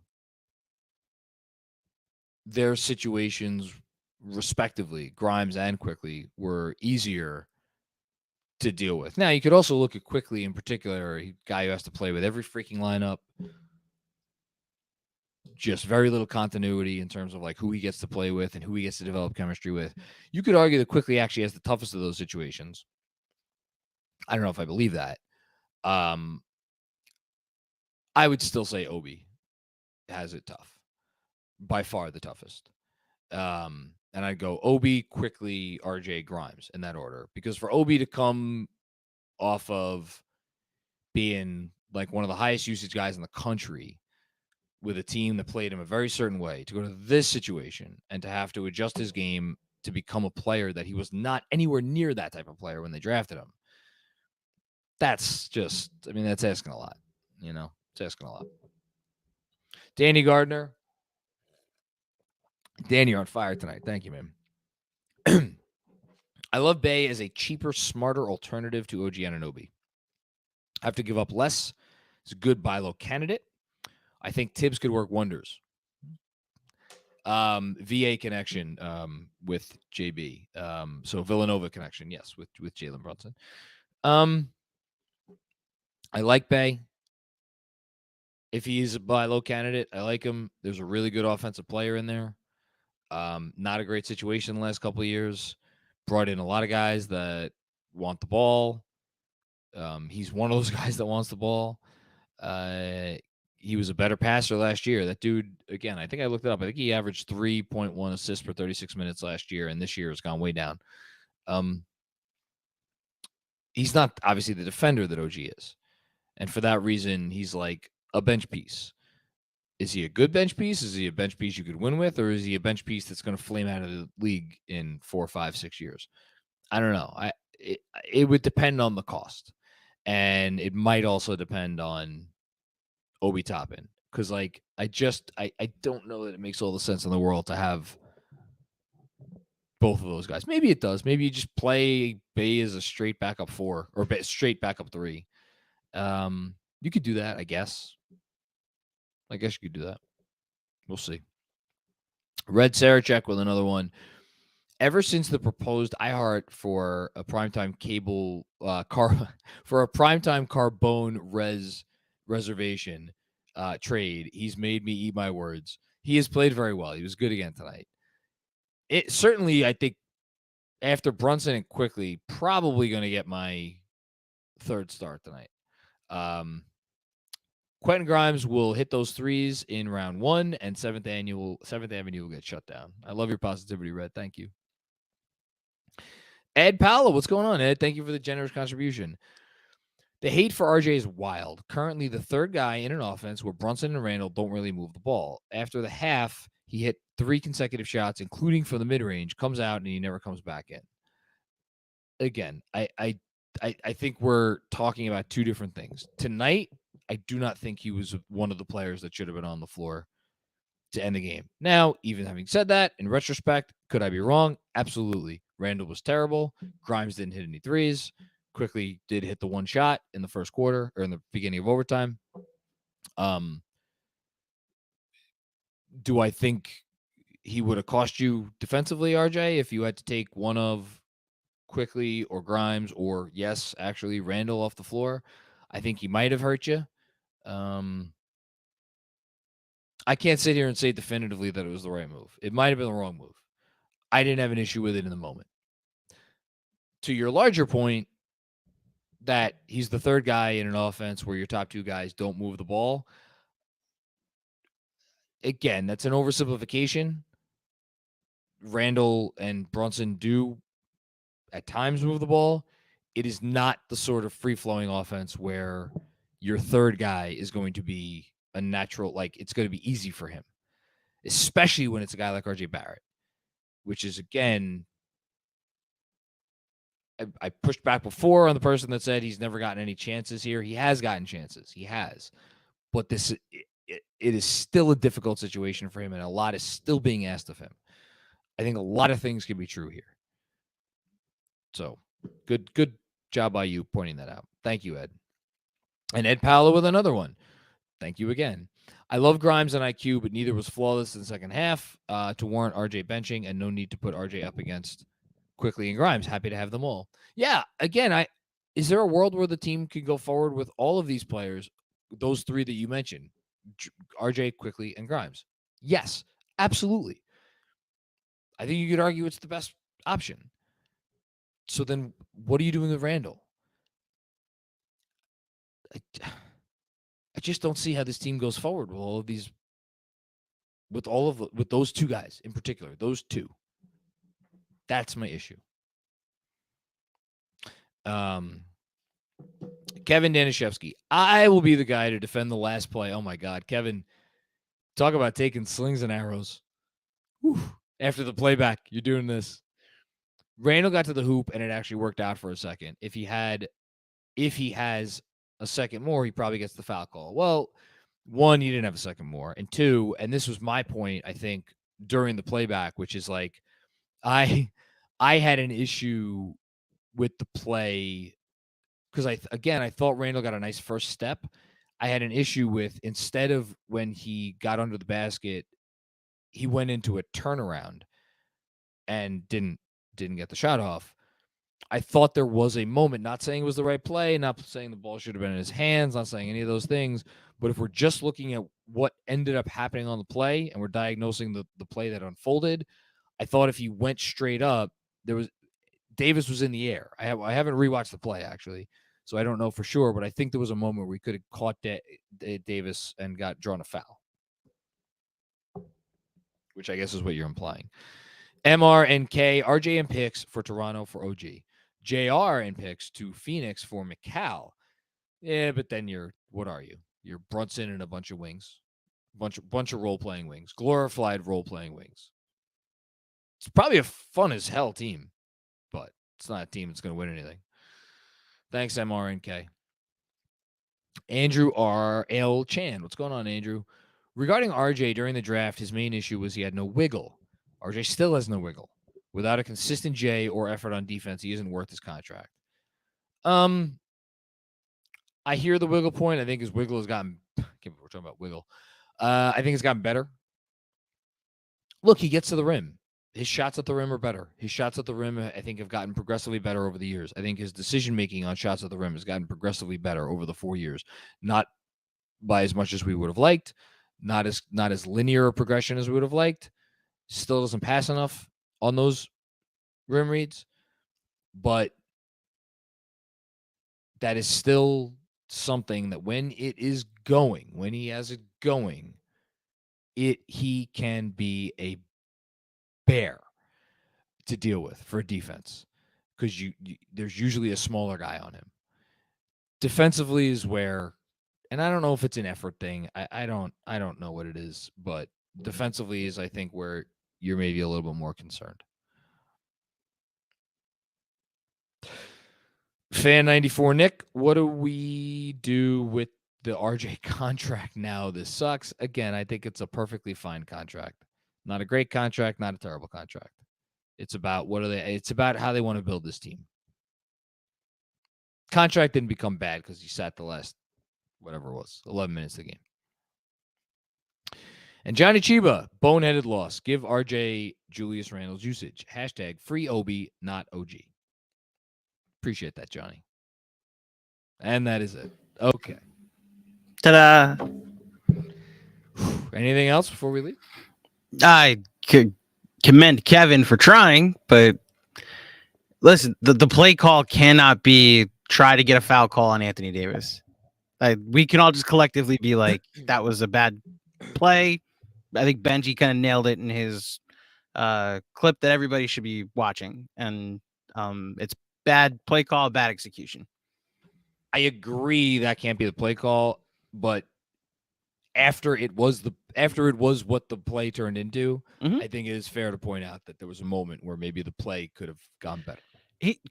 their situations respectively, Grimes and Quickly, were easier to deal with. Now, you could also look at Quickly in particular, a guy who has to play with every freaking lineup. Just very little continuity in terms of like who he gets to play with and who he gets to develop chemistry with. You could argue that Quickly actually has the toughest of those situations. I don't know if I believe that. I would still say Obi has it tough. By far the toughest. And I'd go Obi, Quickly, RJ, Grimes in that order. Because for Obi to come off of being like one of the highest usage guys in the country with a team that played him a very certain way, to go to this situation and to have to adjust his game to become a player that he was not anywhere near that type of player when they drafted him. That's just, I mean, that's asking a lot, you know, it's asking a lot. Danny Gardner. Danny, you're on fire tonight. Thank you, man. I love Bay as a cheaper, smarter alternative to OG Anunoby. I have to give up less. He's a good buy low candidate. I think Tibbs could work wonders. VA connection with JB. So Villanova connection, yes, with Jalen Brunson. I like Bay. If he is a buy low candidate, I like him. There's a really good offensive player in there. Not a great situation the last couple of years. Brought in a lot of guys that want the ball. He's one of those guys that wants the ball. He was a better passer last year. That dude, again, I think I looked it up. I think he averaged 3.1 assists per 36 minutes last year, and this year has gone way down. He's not obviously the defender that OG is. And for that reason, he's like a bench piece. Is he a good bench piece? Is he a bench piece you could win with? Or is he a bench piece that's going to flame out of the league in 4, 5, 6 years? I don't know. It would depend on the cost. And it might also depend on Obi Toppin. Because, like, I don't know that it makes all the sense in the world to have both of those guys. Maybe it does. Maybe you just play Bay as a straight backup 4 or straight backup 3. You could do that, I guess. I guess you could do that. We'll see. Red Sarachek with another one. Ever since the proposed iHeart for a primetime cable for a primetime Carbone reservation, trade. He's made me eat my words. He has played very well. He was good again tonight. It certainly, I think, after Brunson and Quickly, probably going to get my third start tonight. Quentin Grimes will hit those threes in round 1, and Seventh Avenue will get shut down. I love your positivity, Red. Thank you. Ed Paolo, what's going on, Ed? Thank you for the generous contribution. The hate for RJ is wild. Currently the third guy in an offense where Brunson and Randle don't really move the ball. After the half, he hit 3 consecutive shots, including from the mid-range, comes out, and he never comes back in. Again, I think we're talking about two different things. Tonight, I do not think he was one of the players that should have been on the floor to end the game. Now, even having said that, in retrospect, could I be wrong? Absolutely. Randle was terrible. Grimes didn't hit any threes. Quickly did hit the one shot in the first quarter or in the beginning of overtime. Do I think he would have cost you defensively, RJ, if you had to take one of Quickly or Grimes or, yes, actually Randle off the floor? I think he might have hurt you. I can't sit here and say definitively that it was the right move. It might have been the wrong move. I didn't have an issue with it in the moment. To your larger point, that he's the third guy in an offense where your top two guys don't move the ball. Again, that's an oversimplification. Randle and Brunson do at times move the ball. It is not the sort of free-flowing offense where your third guy is going to be a natural, like it's going to be easy for him, especially when it's a guy like RJ Barrett, which is, again, I pushed back before on the person that said he's never gotten any chances here. He has gotten chances. He has. But it is still a difficult situation for him, and a lot is still being asked of him. I think a lot of things can be true here. So, good job by you pointing that out. Thank you, Ed. And Ed Paolo with another one. Thank you again. I love Grimes and IQ, but neither was flawless in the second half to warrant RJ benching, and no need to put RJ up against Quickly and Grimes. Happy to have them all. Yeah, again, is there a world where the team could go forward with all of these players, those three that you mentioned, RJ, Quickly, and Grimes? Yes, absolutely. I think you could argue it's the best option. So then what are you doing with Randle? I just don't see how this team goes forward with all of these, with those two guys in particular, those two. That's my issue. Kevin Danishevsky, I will be the guy to defend the last play. Oh my God, Kevin, talk about taking slings and arrows. Whew. After the playback, you're doing this. Randle got to the hoop and it actually worked out for a second. If he has a second more, he probably gets the foul call. Well, one, he didn't have a second more, and two, and this was my point, I think, during the playback, which is like, I had an issue with the play because I thought Randle got a nice first step. I had an issue with, instead of when he got under the basket, he went into a turnaround and didn't get the shot off. I thought there was a moment, not saying it was the right play, not saying the ball should have been in his hands, not saying any of those things, but if we're just looking at what ended up happening on the play and we're diagnosing the play that unfolded, I thought if he went straight up, Davis was in the air. I haven't rewatched the play, actually, so I don't know for sure, but I think there was a moment where he could have caught Davis and got drawn a foul, which I guess is what you're implying. MR and K, RJ and picks for Toronto for OG. JR and picks to Phoenix for McCall. Yeah, but then what are you? You're Brunson and a bunch of wings. Bunch of role-playing wings. Glorified role-playing wings. It's probably a fun as hell team, but it's not a team that's going to win anything. Thanks, MR and K. Andrew R. L. Chan. What's going on, Andrew? Regarding RJ during the draft, his main issue was he had no wiggle. RJ still has no wiggle. Without a consistent J or effort on defense, he isn't worth his contract. I hear the wiggle point. I think his wiggle has gotten. We're talking about wiggle. I think it's gotten better. Look, he gets to the rim. His shots at the rim are better. His shots at the rim, I think, have gotten progressively better over the years. I think his decision making on shots at the rim has gotten progressively better over the 4 years. Not by as much as we would have liked. Not as linear a progression as we would have liked. Still doesn't pass enough on those rim reads, but that is still something that when it is going, when he has it going, he can be a bear to deal with for defense, because there's usually a smaller guy on him. Defensively is where, and I don't know if it's an effort thing. I don't know what it is, but defensively is, I think, where you're maybe a little bit more concerned. Fan 94 Nick, what do we do with the RJ contract now? This sucks. Again, I think it's a perfectly fine contract. Not a great contract, not a terrible contract. It's about it's about how they want to build this team. Contract didn't become bad because he sat the last, whatever it was, 11 minutes of the game. And Johnny Chiba, boneheaded loss. Give RJ Julius Randle's usage. Hashtag free Obi, not OG. Appreciate that, Johnny. And that is it. Okay. Ta-da! Anything else before we leave? I could commend Kevin for trying, but listen, the play call cannot be try to get a foul call on Anthony Davis. We can all just collectively be like, that was a bad play. I think Benji kind of nailed it in his clip that everybody should be watching. And it's bad play call, bad execution. I agree that can't be the play call, but after it was what the play turned into, I think it is fair to point out that there was a moment where maybe the play could have gone better.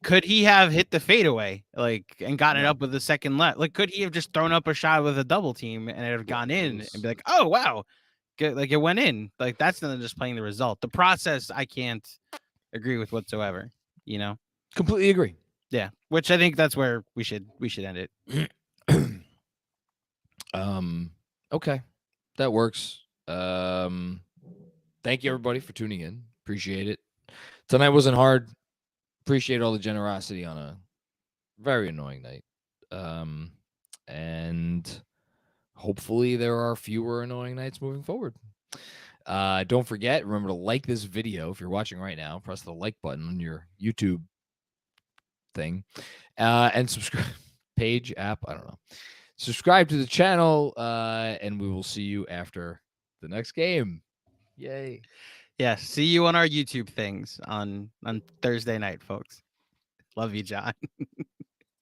Could he have hit the fadeaway and gotten it up with the second left? Could he have just thrown up a shot with a double team and it have gone in and be like, oh wow, it went in? That's not just playing the result. The process, I can't agree with whatsoever. Completely agree. Yeah, which I think that's where we should end it. Okay, that works. Thank you everybody for tuning in. Appreciate it. Tonight wasn't hard. Appreciate all the generosity on a very annoying night. And hopefully there are fewer annoying nights moving forward. Don't forget, remember to like this video if you're watching right now. Press the like button on your YouTube thing, and subscribe page app. I don't know. Subscribe to the channel, and we will see you after the next game. Yay! Yeah, see you on our YouTube things on Thursday night, folks. Love you, John.